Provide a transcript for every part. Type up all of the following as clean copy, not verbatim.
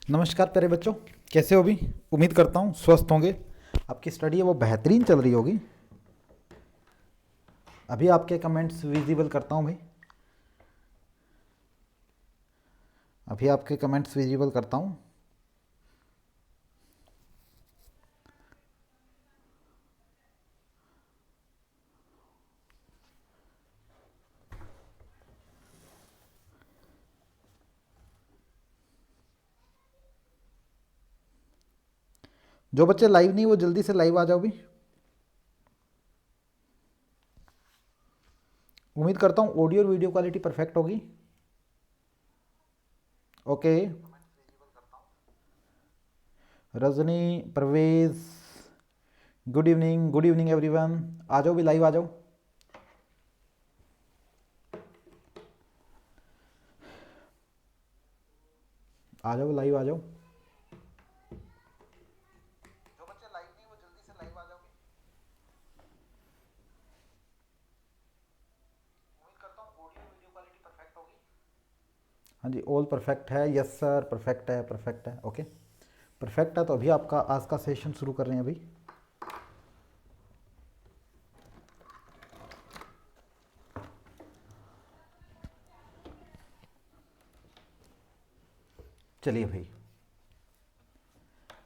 नमस्कार प्यारे बच्चों, कैसे हो भी। उम्मीद करता हूँ स्वस्थ होंगे। आपकी स्टडी है वो बेहतरीन चल रही होगी। अभी आपके कमेंट्स विजिबल करता हूँ भाई। अभी आपके कमेंट्स विजिबल करता हूँ। जो बच्चे लाइव नहीं वो जल्दी से लाइव आ जाओ भी। उम्मीद करता हूँ ऑडियो और वीडियो क्वालिटी परफेक्ट होगी। Okay. Rajni, Parvez, good evening everyone. आ जाओ भी, लाइव आ जाओ। आ जाओ, लाइव आ जाओ। जो बच्चे लाइव नहीं वो जल्दी से लाइव आ जाओ। उम्मीद करता हूँ ऑडियो वीडियो क्वालिटी परफेक्ट होगी। हाँ जी, ऑल परफेक्ट है। यस सर, परफेक्ट है, परफेक्ट है। ओके, परफेक्ट है। तो अभी आपका आज का सेशन शुरू कर रहे हैं अभी। चलिए भाई,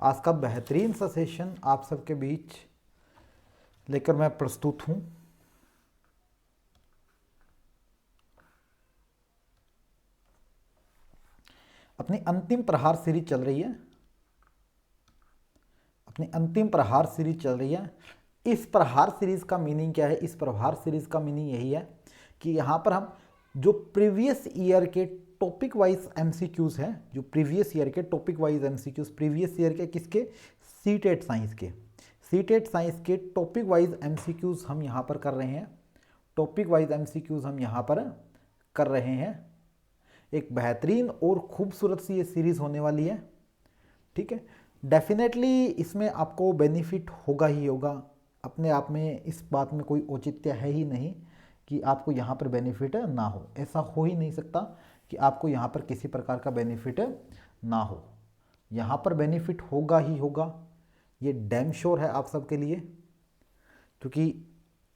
आज का बेहतरीन सा सेशन आप सबके बीच लेकर मैं प्रस्तुत हूँ। अपनी अंतिम प्रहार सीरीज चल रही है। अपनी अंतिम प्रहार सीरीज चल रही है। इस प्रहार सीरीज का मीनिंग क्या है? इस प्रहार सीरीज का मीनिंग यही है कि यहाँ पर हम जो प्रीवियस ईयर के टॉपिक वाइज एमसीक्यूज हैं, जो प्रीवियस ईयर के topic wise MCQs, previous year के किसके? सीटेट साइंस के। सीटेट साइंस के टॉपिक वाइज एमसीक्यूज हम यहाँ पर कर रहे हैं। टॉपिक वाइज एमसीक्यूज हम यहाँ पर कर रहे हैं। एक बेहतरीन और खूबसूरत सी ये सीरीज़ होने वाली है। ठीक है, डेफिनेटली इसमें आपको बेनिफिट होगा ही होगा। अपने आप में इस बात में कोई औचित्य है ही नहीं कि आपको यहाँ पर बेनिफिट ना हो। ऐसा हो ही नहीं सकता कि आपको यहाँ पर किसी प्रकार का बेनिफिट ना हो। यहाँ पर बेनिफिट होगा ही होगा, ये डैम श्योर है आप सबके लिए। क्योंकि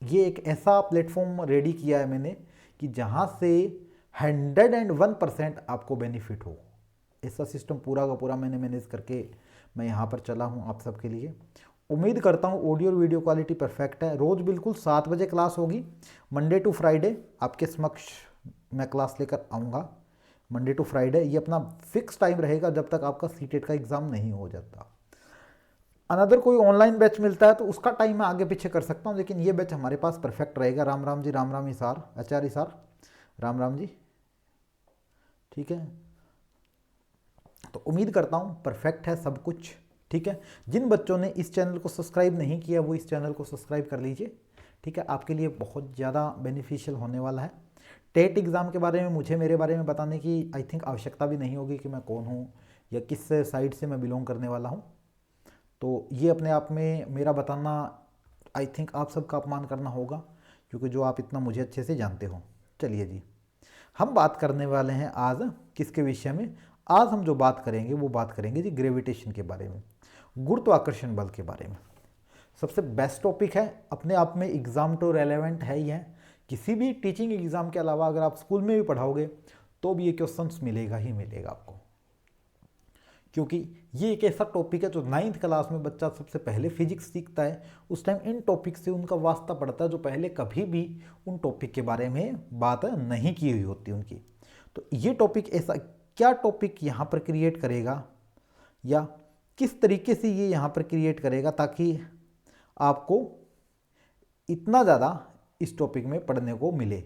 ये एक ऐसा प्लेटफॉर्म रेडी किया है मैंने कि जहाँ से 101% आपको बेनिफिट हो। ऐसा सिस्टम पूरा का पूरा मैंने मैनेज करके मैं यहाँ पर चला हूँ आप सबके लिए। उम्मीद करता हूँ ऑडियो और वीडियो क्वालिटी परफेक्ट है। रोज़ बिल्कुल 7 बजे क्लास होगी। मंडे टू फ्राइडे आपके समक्ष मैं क्लास लेकर आऊँगा। मंडे टू फ्राइडे ये अपना फिक्स टाइम रहेगा जब तक आपका सीटेट का एग्ज़ाम नहीं हो जाता। अनदर कोई ऑनलाइन बैच मिलता है तो उसका टाइम मैं आगे पीछे कर सकता हूँ, लेकिन ये बैच हमारे पास परफेक्ट रहेगा। राम राम जी, राम राम इसार, आचार्य इसार, राम राम जी। ठीक है, तो उम्मीद करता हूँ परफेक्ट है सब कुछ। ठीक है, जिन बच्चों ने इस चैनल को सब्सक्राइब नहीं किया वो इस चैनल को सब्सक्राइब कर लीजिए। ठीक है, आपके लिए बहुत ज़्यादा बेनिफिशियल होने वाला है। टेट एग्ज़ाम के बारे में मुझे मेरे बारे में बताने की आई थिंक आवश्यकता भी नहीं होगी कि मैं कौन हूँ या किस साइड से मैं बिलोंग करने वाला हूँ। तो ये अपने आप में मेरा बताना आई थिंक आप सबका अपमान करना होगा, क्योंकि जो आप इतना मुझे अच्छे से जानते हो। चलिए जी, हम बात करने वाले हैं आज किसके विषय में? आज हम जो बात करेंगे वो बात करेंगे जी ग्रेविटेशन के बारे में, गुरुत्वाकर्षण बल के बारे में। सबसे बेस्ट टॉपिक है, अपने आप में एग्ज़ाम तो रेलेवेंट है ही है। किसी भी टीचिंग एग्ज़ाम के अलावा अगर आप स्कूल में भी पढ़ाओगे तो भी ये क्वेश्चंस मिलेगा ही मिलेगा आपको, क्योंकि ये एक ऐसा टॉपिक है जो 9th क्लास में बच्चा सबसे पहले फिजिक्स सीखता है। उस टाइम इन टॉपिक से उनका वास्ता पड़ता है जो पहले कभी भी उन टॉपिक के बारे में बात नहीं की हुई होती उनकी। तो ये टॉपिक ऐसा क्या टॉपिक यहाँ पर क्रिएट करेगा या किस तरीके से ये यहाँ पर क्रिएट करेगा ताकि आपको इतना ज़्यादा इस टॉपिक में पढ़ने को मिले।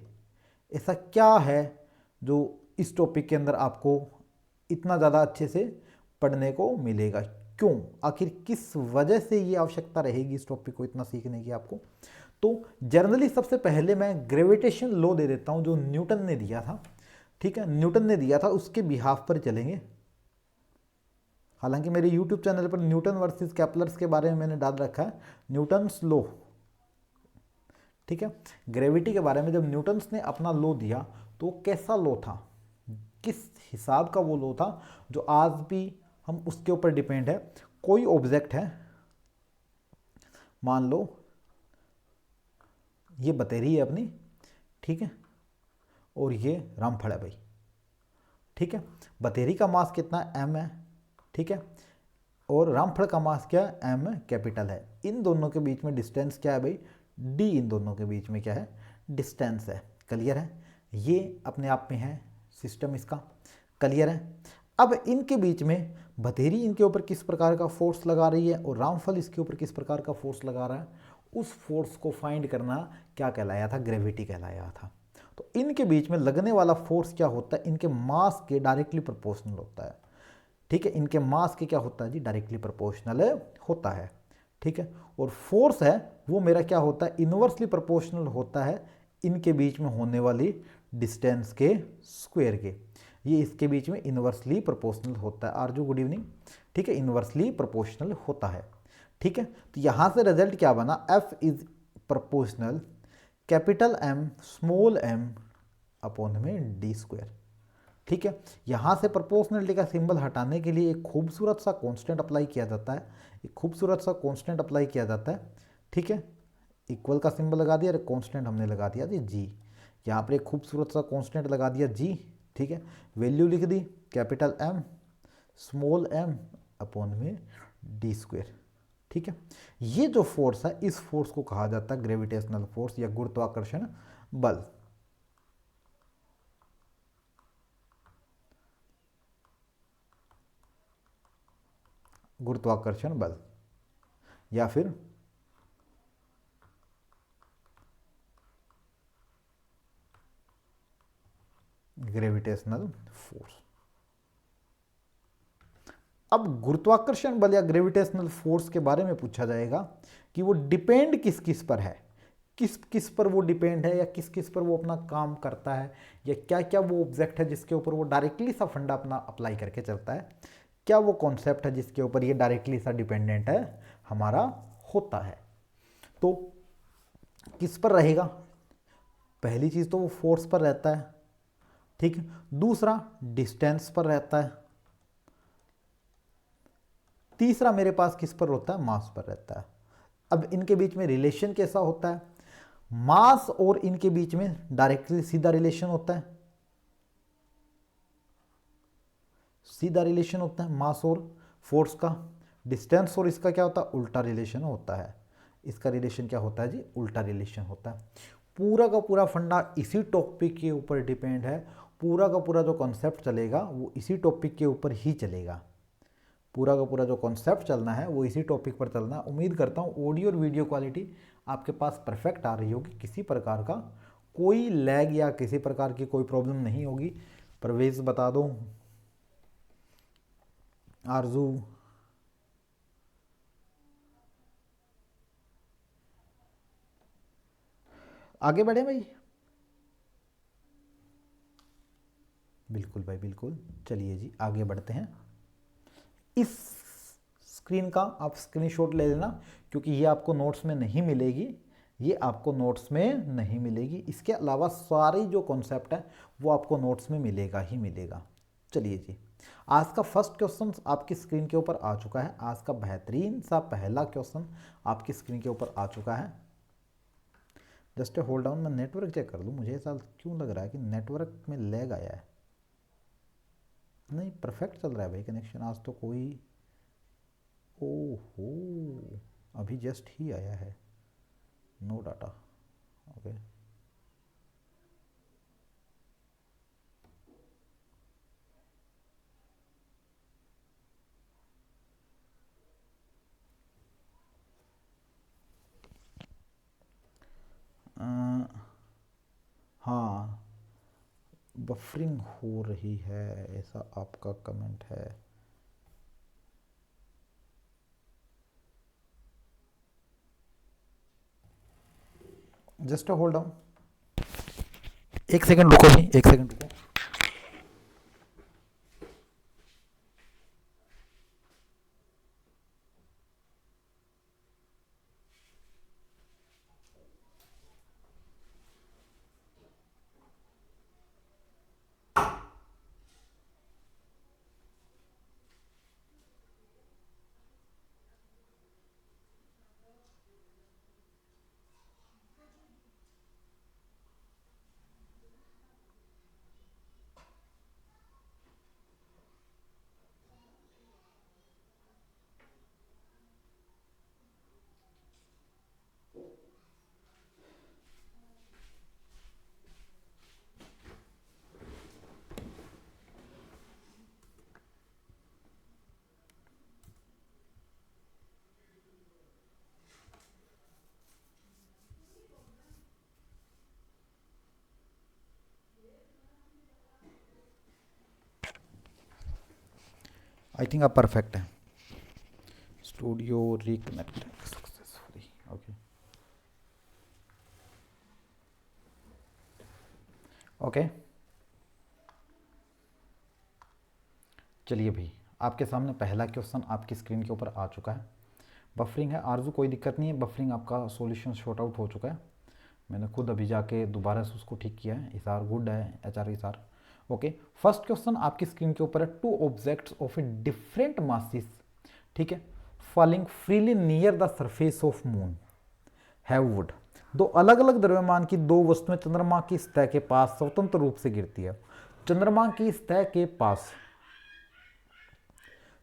ऐसा क्या है जो इस टॉपिक के अंदर आपको इतना ज़्यादा अच्छे से पढ़ने को मिलेगा? क्यों, आखिर किस वजह से ये आवश्यकता रहेगी इस टॉपिक को इतना सीखने की आपको? तो जनरली सबसे पहले मैं ग्रेविटेशन लॉ दे देता हूँ जो न्यूटन ने दिया था। ठीक है, न्यूटन ने दिया था, उसके बिहाफ पर चलेंगे। हालांकि मेरे यूट्यूब चैनल पर न्यूटन वर्सेस कैपलर्स के बारे में मैंने डाल रखा है न्यूटन्स लॉ। ठीक है, ग्रेविटी के बारे में जब न्यूटन्स ने अपना लॉ दिया तो कैसा लॉ था, किस हिसाब का वो लॉ था जो आज भी हम उसके ऊपर डिपेंड है। कोई ऑब्जेक्ट है, मान लो ये बतेरी है अपनी, ठीक है, और ये रामफल है भाई, ठीक है। बतेरी का मास कितना m है, ठीक है, और रामफल का मास क्या है, m कैपिटल है। इन दोनों के बीच में डिस्टेंस क्या है भाई, d। इन दोनों के बीच में क्या है, डिस्टेंस है। क्लियर है, ये अपने आप में है सिस्टम इसका। क्लियर है। अब इनके बीच में बतेरी इनके ऊपर किस प्रकार का फोर्स लगा रही है और रामफल इसके ऊपर किस प्रकार का फोर्स लगा रहा है, उस फोर्स को फाइंड करना क्या कहलाया था, ग्रेविटी कहलाया था। तो इनके बीच में लगने वाला फोर्स क्या होता है, इनके मास के डायरेक्टली प्रोपोर्शनल होता है। ठीक है, इनके मास के क्या होता है जी, डायरेक्टली प्रोपोर्शनल होता है। ठीक है, और फोर्स है वो मेरा क्या होता है, इनवर्सली प्रोपोर्शनल होता है इनके बीच में होने वाली डिस्टेंस के स्क्वायर के। ये इसके बीच में इनवर्सली प्रोपोर्शनल होता है। आरजू गुड इवनिंग। ठीक है, इनवर्सली प्रोपोर्शनल होता है। ठीक है, तो यहां से रिजल्ट क्या बना, F is proportional capital M small M upon में डी स्क्वायर। ठीक है, यहां से प्रोपोर्शनलिटी का सिंबल हटाने के लिए एक खूबसूरत सा कांस्टेंट अप्लाई किया जाता है, एक खूबसूरत सा कांस्टेंट अप्लाई किया जाता है। ठीक है, इक्वल का सिंबल लगा दिया और कांस्टेंट हमने लगा दिया जी। यहाँ पर एक खूबसूरत सा कांस्टेंट लगा दिया जी। ठीक है, वैल्यू लिख दी capital M small M upon में डी स्क्वायर। ठीक है, ये जो फोर्स है इस फोर्स को कहा जाता है ग्रेविटेशनल फोर्स या गुरुत्वाकर्षण बल। गुरुत्वाकर्षण बल या फिर ग्रेविटेशनल फोर्स। अब गुरुत्वाकर्षण बल या ग्रेविटेशनल फोर्स के बारे में पूछा जाएगा कि वो डिपेंड किस किस पर है, किस किस पर वो डिपेंड है या किस किस पर वो अपना काम करता है, या क्या क्या वो ऑब्जेक्ट है जिसके ऊपर वो डायरेक्टली सा फंडा अपना अप्लाई करके चलता है, क्या वो कॉन्सेप्ट है जिसके ऊपर ये डायरेक्टली सा डिपेंडेंट है हमारा होता है। तो किस पर रहेगा, पहली चीज तो वो फोर्स पर रहता है। ठीक है, दूसरा डिस्टेंस पर रहता है, तीसरा मेरे पास किस पर होता है, मास पर रहता है। अब इनके बीच में रिलेशन कैसा होता है, मास और इनके बीच में डायरेक्टली सीधा रिलेशन होता है, सीधा रिलेशन होता है मास और फोर्स का। डिस्टेंस और इसका क्या होता है, उल्टा रिलेशन होता है। इसका रिलेशन क्या होता है जी, उल्टा रिलेशन होता है। पूरा का पूरा फंडा इसी टॉपिक के ऊपर डिपेंड है, पूरा का पूरा जो कॉन्सेप्ट चलेगा वो इसी टॉपिक के ऊपर ही चलेगा। पूरा का पूरा जो कॉन्सेप्ट चलना है वो इसी टॉपिक पर चलना है। उम्मीद करता हूँ ऑडियो और वीडियो क्वालिटी आपके पास परफेक्ट आ रही होगी, किसी प्रकार का कोई लैग या किसी प्रकार की कोई प्रॉब्लम नहीं होगी। परवेज बता दो, आरजू, आगे बढ़े भाई। बिल्कुल भाई बिल्कुल, चलिए जी आगे बढ़ते हैं। इस स्क्रीन का आप स्क्रीनशॉट ले लेना क्योंकि ये आपको नोट्स में नहीं मिलेगी, ये आपको नोट्स में नहीं मिलेगी। इसके अलावा सारी जो कॉन्सेप्ट है वो आपको नोट्स में मिलेगा ही मिलेगा। चलिए जी, आज का फर्स्ट क्वेश्चन आपकी स्क्रीन के ऊपर आ चुका है। आज का बेहतरीन सा पहला क्वेश्चन आपकी स्क्रीन के ऊपर आ चुका है। जस्ट होल्ड डाउन, मैं नेटवर्क चेक कर लूँ, मुझे ऐसा क्यों लग रहा है कि नेटवर्क में लैग आया है। नहीं, परफेक्ट चल रहा है भाई कनेक्शन आज तो। कोई ओहो, अभी जस्ट ही आया है, नो डाटा। ओके, हाँ बफरिंग हो रही है ऐसा आपका कमेंट है। जस्ट होल्ड डाउन, एक सेकंड रुको जी, एक सेकंड रुको। आई थिंक आप परफेक्ट हैं। Studio reconnect successfully, okay okay. चलिए भाई, आपके सामने पहला क्वेश्चन आपकी स्क्रीन के ऊपर आ चुका है। बफरिंग है आरजू, कोई दिक्कत नहीं है, बफरिंग आपका सॉल्यूशन शॉर्ट आउट हो चुका है। मैंने खुद अभी जाके दोबारा से उसको ठीक किया है। इसार गुड है, HR इसार ओके। फर्स्ट क्वेश्चन आपकी स्क्रीन के ऊपर है, two objects of a different masses, ठीक है, falling freely near the surface of moon have would. दो अलग अलग द्रव्यमान की दो वस्तुएं चंद्रमा की सतह के पास स्वतंत्र रूप से गिरती है। चंद्रमा की सतह के पास,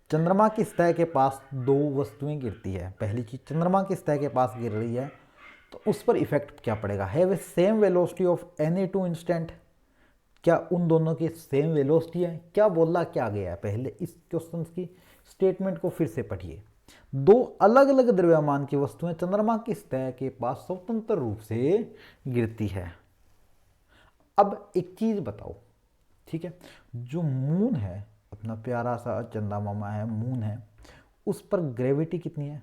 चंद्रमा की सतह के पास दो वस्तुएं गिरती है। पहली चीज, चंद्रमा की सतह के पास गिर रही है तो उस पर इफेक्ट क्या पड़ेगा? Have a same velocity of any two instant, क्या उन दोनों की सेम वेलोसिटी है? क्या बोला क्या गया है? पहले इस क्वेश्चन की स्टेटमेंट को फिर से पढ़िए। दो अलग अलग द्रव्यमान की वस्तुएं चंद्रमा की सतह के पास स्वतंत्र रूप से गिरती है। अब एक चीज बताओ, ठीक है, जो मून है, अपना प्यारा सा चंदा मामा है, मून है, उस पर ग्रेविटी कितनी है?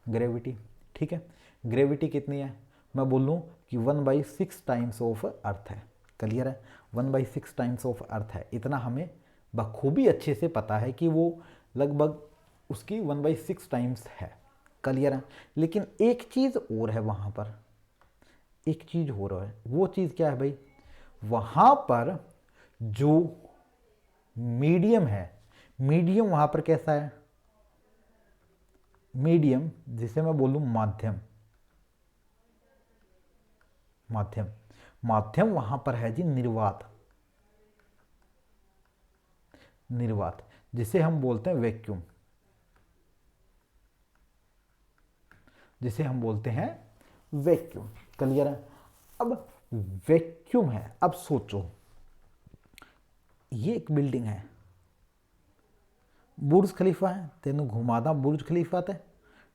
ग्रेविटी, ठीक है, ग्रेविटी कितनी है? मैं बोलूँ कि 1/6 टाइम्स ऑफ अर्थ है। क्लियर है? 1/6 टाइम्स ऑफ अर्थ है। इतना हमें बखूबी अच्छे से पता है कि वो लगभग उसकी 1/6 टाइम्स है। क्लियर है? लेकिन एक चीज़ और है वहाँ पर, एक चीज़ हो रहा है। वो चीज़ क्या है भाई? वहाँ पर जो मीडियम है, मीडियम वहाँ पर कैसा है? मीडियम, जिसे मैं बोलूँ माध्यम, माध्यम, माध्यम वहां पर है जी निर्वात, निर्वात, जिसे हम बोलते हैं वैक्यूम, जिसे हम बोलते हैं वैक्यूम। क्लियर है? अब वैक्यूम है। अब सोचो, ये एक बिल्डिंग है, बुर्ज खलीफा है, तेनों घुमादा बुर्ज खलीफा थे,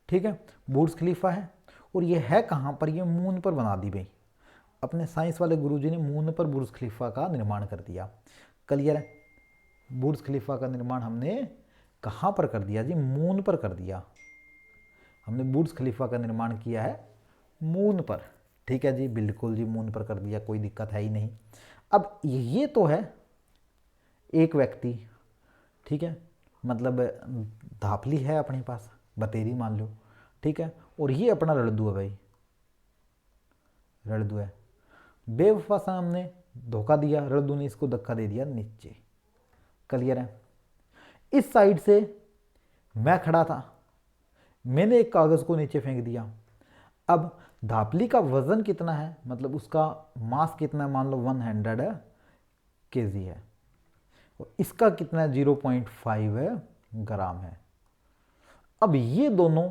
ठीक है, बुर्ज खलीफा है। और ये है कहाँ पर? ये मून पर बना दी भाई। अपने साइंस वाले गुरुजी ने मून पर बुर्ज खलीफा का निर्माण कर दिया। क्लियर है? बुर्ज खलीफा का निर्माण हमने कहाँ पर कर दिया जी? मून पर कर दिया। हमने बुर्ज खलीफा का निर्माण किया है मून पर। ठीक है जी, बिल्कुल जी, मून पर कर दिया, कोई दिक्कत है ही नहीं। अब ये तो है एक व्यक्ति, ठीक है, मतलब धापली है अपने पास, बतेरी मान लो, ठीक है, और ये अपना रड़दू है भाई, रड़दू है। बेवफा सा हमने धोखा दिया, रड़दू ने इसको धक्का दे दिया नीचे। क्लियर है? इस साइड से मैं खड़ा था, मैंने एक कागज को नीचे फेंक दिया। अब धापली का वजन कितना है, मतलब उसका मास कितना है? मान लो 100 kg है, और इसका कितना है? 0.5 ग्राम है। अब ये दोनों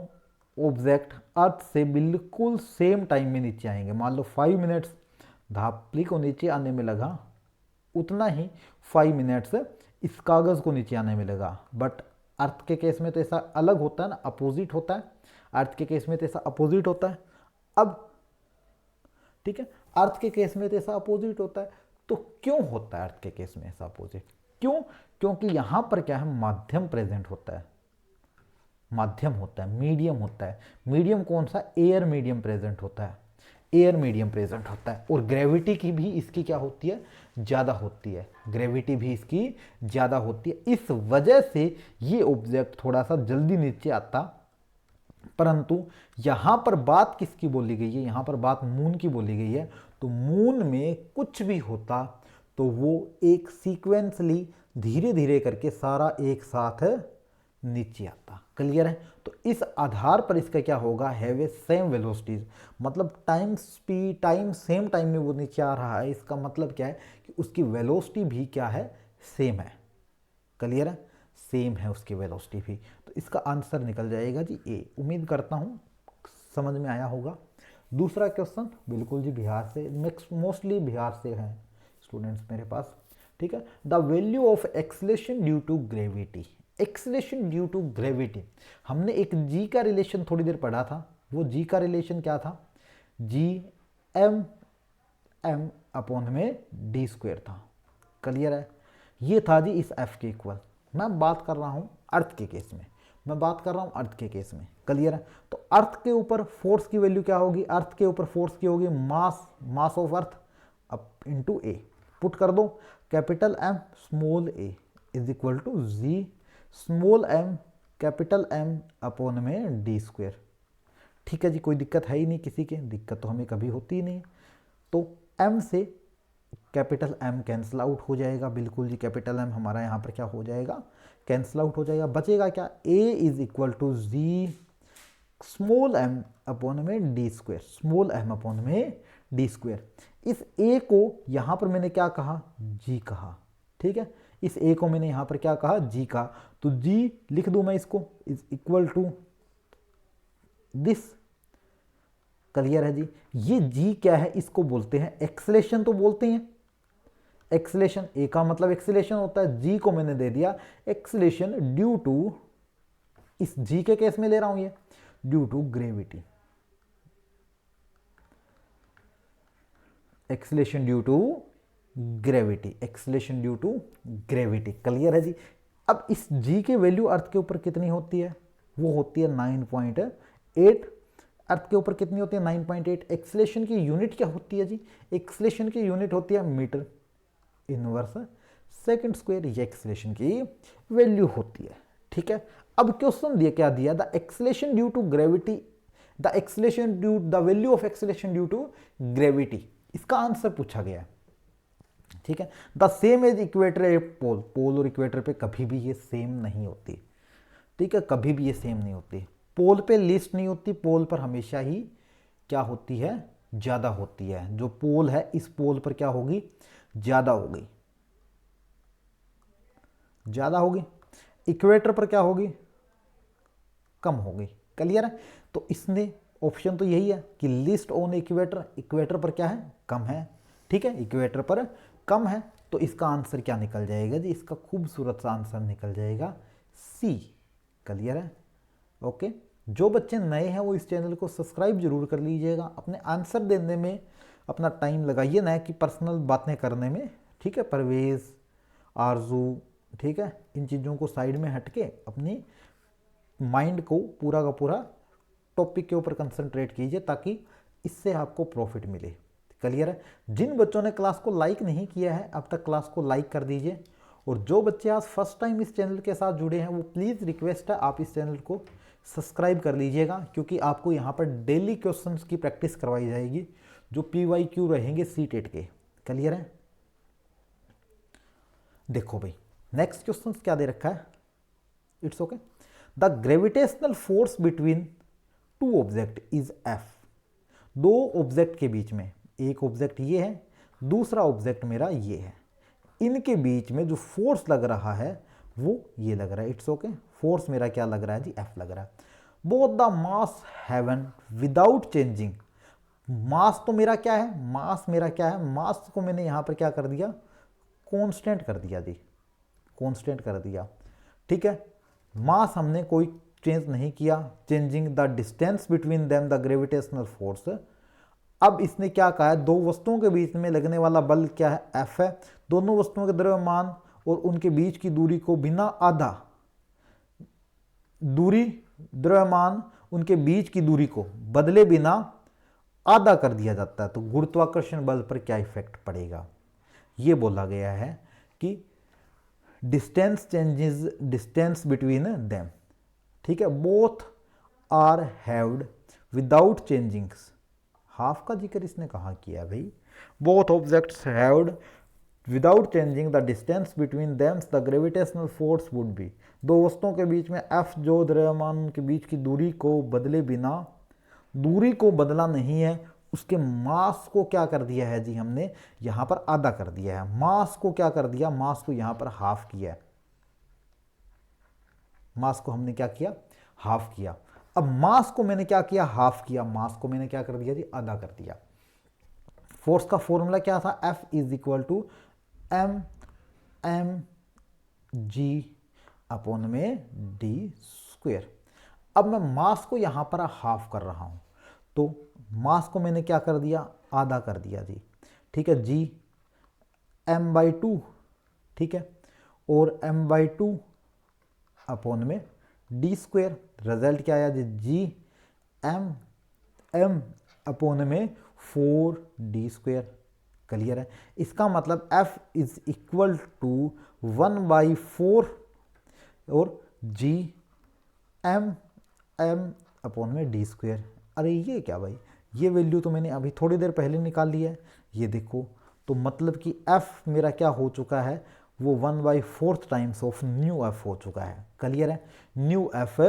ऑब्जेक्ट अर्थ से बिल्कुल सेम टाइम में नीचे आएंगे। मान लो 5 मिनट्स धापली को नीचे आने में लगा, उतना ही 5 मिनट्स इस कागज़ को नीचे आने में लगा। बट अर्थ के केस में तो ऐसा अलग होता है ना, अपोजिट होता है। अर्थ के केस में तो ऐसा अपोजिट होता है। अब ठीक है, अर्थ के केस में तो ऐसा अपोजिट होता है। तो क्यों होता है अर्थ के केस में ऐसा अपोजिट? क्यों? क्योंकि यहां पर क्या है? माध्यम प्रेजेंट होता है, माध्यम होता है, मीडियम होता है। मीडियम कौन सा? एयर मीडियम प्रेजेंट होता है, एयर मीडियम प्रेजेंट होता है। और ग्रेविटी की भी इसकी क्या होती है? ज़्यादा होती है। ग्रेविटी भी इसकी ज़्यादा होती है। इस वजह से ये ऑब्जेक्ट थोड़ा सा जल्दी नीचे आता। परंतु यहाँ पर बात किसकी बोली गई है? यहाँ पर बात मून की बोली गई है। तो मून में कुछ भी होता तो वो एक सीक्वेंसली धीरे धीरे करके सारा एक साथ नीचे आता। क्लियर है? तो इस आधार पर इसका क्या होगा? हैव ए सेम वेलोसिटीज, मतलब time speed, time same time में वो नीचे आ रहा है। इसका मतलब क्या है कि उसकी वेलोसिटी भी क्या है? सेम है। क्लियर है? सेम है उसकी वेलोसिटी भी। तो इसका आंसर निकल जाएगा जी ए। उम्मीद करता हूँ समझ में आया होगा। दूसरा क्वेश्चन बिल्कुल जी बिहार से, मोस्टली बिहार से हैं स्टूडेंट्स मेरे पास। ठीक है, the value of acceleration due to gravity. Acceleration due to gravity, हमने एक जी का रिलेशन थोड़ी देर पढ़ा था। वो जी का रिलेशन क्या था? जी एम अपॉन में डी स्क्वायर था। क्लियर है? ये था जी इस एफ के इक्वल। मैं बात कर रहा हूँ अर्थ के केस में, मैं बात कर रहा हूँ अर्थ के केस में। क्लियर है? तो अर्थ के ऊपर फोर्स की वैल्यू क्या होगी? अर्थ के ऊपर फोर्स की होगी mass of earth up into A. Put कर दो, capital M small A is equal to G small M capital M upon में डी स्क्वेयर। ठीक है जी, कोई दिक्कत है ही नहीं, किसी के दिक्कत तो हमें कभी होती ही नहीं। तो एम से कैपिटल एम कैंसिल आउट हो जाएगा, बिल्कुल जी, कैपिटल एम हमारा यहाँ पर क्या हो जाएगा? कैंसिल आउट हो जाएगा। बचेगा क्या? A is equal to G small M upon में D square, small M upon में डी स्क्वेयर। इस ए को यहाँ पर मैंने क्या कहा? जी कहा। ठीक है, इस ए को मैंने यहाँ पर क्या कहा? जी कहा। तो जी लिख दूं मैं इसको, is equal to this. Clear है जी? ये जी क्या है? इसको बोलते हैं एक्सेलेरेशन, तो बोलते हैं एक्सेलेरेशन। ए का मतलब एक्सेलेरेशन होता है, जी को मैंने दे दिया एक्सेलेरेशन ड्यू टू, इस जी के केस में ले रहा हूं ये, due to gravity. Acceleration due to gravity, acceleration due to gravity. Clear है जी? अब इस जी के वैल्यू अर्थ के ऊपर कितनी होती है? वो होती है 9.8। अर्थ के ऊपर कितनी होती है? 9.8। एक्सेलेरेशन की यूनिट क्या होती है जी? एक्सेलेरेशन की यूनिट होती है मीटर इनवर्स सेकंड स्क्वायर। ये एक्सेलेरेशन की वैल्यू होती है। ठीक है, अब क्वेश्चन दिया, क्या दिया? The acceleration due to gravity, the acceleration due, the value of acceleration due to gravity, इसका आंसर पूछा गया है। ठीक है, the same as equator a pole, pole और इक्वेटर पे कभी भी ये सेम नहीं होती। ठीक है, कभी भी ये सेम नहीं होती। पोल पे लिस्ट नहीं होती, पोल पर हमेशा ही क्या होती है? ज्यादा होती है। जो पोल है इस पोल पर क्या होगी? ज्यादा होगी, ज्यादा होगी। इक्वेटर पर क्या होगी? कम होगी। क्लियर है? तो इसने ऑप्शन तो यही है कि लिस्ट ऑन इक्वेटर, इक्वेटर पर क्या है? कम है। ठीक है, इक्वेटर पर कम है। तो इसका आंसर क्या निकल जाएगा जी? इसका खूबसूरत सा आंसर निकल जाएगा सी। क्लियर है? ओके, जो बच्चे नए हैं वो इस चैनल को सब्सक्राइब जरूर कर लीजिएगा। अपने आंसर देने में अपना टाइम लगाइए, ना कि पर्सनल बातें करने में। ठीक है, परवेज, आरजू, ठीक है, इन चीज़ों को साइड में हटके अपनी माइंड को पूरा का पूरा टॉपिक के ऊपर कंसंट्रेट कीजिए, ताकि इससे आपको प्रॉफिट मिले। क्लियर है? जिन बच्चों ने क्लास को लाइक नहीं किया है अब तक क्लास को लाइक कर दीजिए, और जो बच्चे आज फर्स्ट टाइम इस चैनल के साथ जुड़े हैं वो प्लीज़ रिक्वेस्ट है आप इस चैनल को सब्सक्राइब कर लीजिएगा, क्योंकि आपको यहाँ पर डेली क्वेश्चंस की प्रैक्टिस करवाई जाएगी जो PYQ रहेंगे सीटेट के। क्लियर है? देखो भाई, नेक्स्ट क्वेश्चन क्या दे रखा है? It's okay. The gravitational force between two object is F. दो ऑब्जेक्ट के बीच में, एक ऑब्जेक्ट ये है, दूसरा ऑब्जेक्ट मेरा ये है, इनके बीच में जो फोर्स लग रहा है वो ये लग रहा है। इट्स ओके, फोर्स मेरा क्या लग रहा है जी? एफ लग रहा है। बोथ द मास हैवन विदाउट चेंजिंग, मास तो मेरा क्या है? मास मेरा क्या है? मास को मैंने यहां पर क्या कर दिया? कांस्टेंट कर दिया जी, कांस्टेंट कर दिया। ठीक है, मास हमने कोई चेंज नहीं किया। Changing the distance between them the gravitational force. अब इसने क्या कहा है? दो वस्तुओं के बीच में लगने वाला बल क्या है? एफ है। दोनों वस्तुओं के द्रव्यमान और उनके बीच की दूरी को बिना आधा, दूरी द्रव्यमान उनके बीच की दूरी को बदले बिना आधा कर दिया जाता है। तो गुरुत्वाकर्षण बल पर क्या इफेक्ट पड़ेगा? ये बोला गया है कि distance changes distance between them. ठीक है, both are halved without changing. Half का जिक्र इसने कहाँ किया है भाई? Both objects halved without changing the distance between them the gravitational force would be. दो वस्तुओं के बीच में एफ जो द्रव्यमान के बीच की दूरी को बदले बिना, दूरी को बदला नहीं है, उसके मास को क्या कर दिया है जी? हमने यहां पर आधा कर दिया है। मास को क्या कर दिया? मास को यहां पर हाफ किया है। मास को हमने क्या किया? हाफ किया। अब मास को मैंने क्या किया? हाफ किया। मास को मैंने क्या कर दिया जी? आधा कर दिया। फोर्स का फॉर्मूला क्या था? F is equal to mg upon में डी स्क्वेयर। अब मैं मास को यहां पर हाफ कर रहा हूं, तो मास को मैंने क्या कर दिया? आधा कर दिया जी। ठीक है, g m/2 ठीक है, और m/2 अपॉन में डी स्क्वेयर। रिजल्ट क्या आया जी, जी m अपॉन में 4d²। क्लियर है। इसका मतलब f इज इक्वल टू 1/4 और g m अपॉन में d²। अरे ये क्या भाई, ये वैल्यू तो मैंने अभी थोड़ी देर पहले निकाल ली है, ये देखो। तो मतलब कि f मेरा क्या हो चुका है, वो 1/4 टाइम्स ऑफ न्यू f हो चुका है। क्लियर है, न्यू f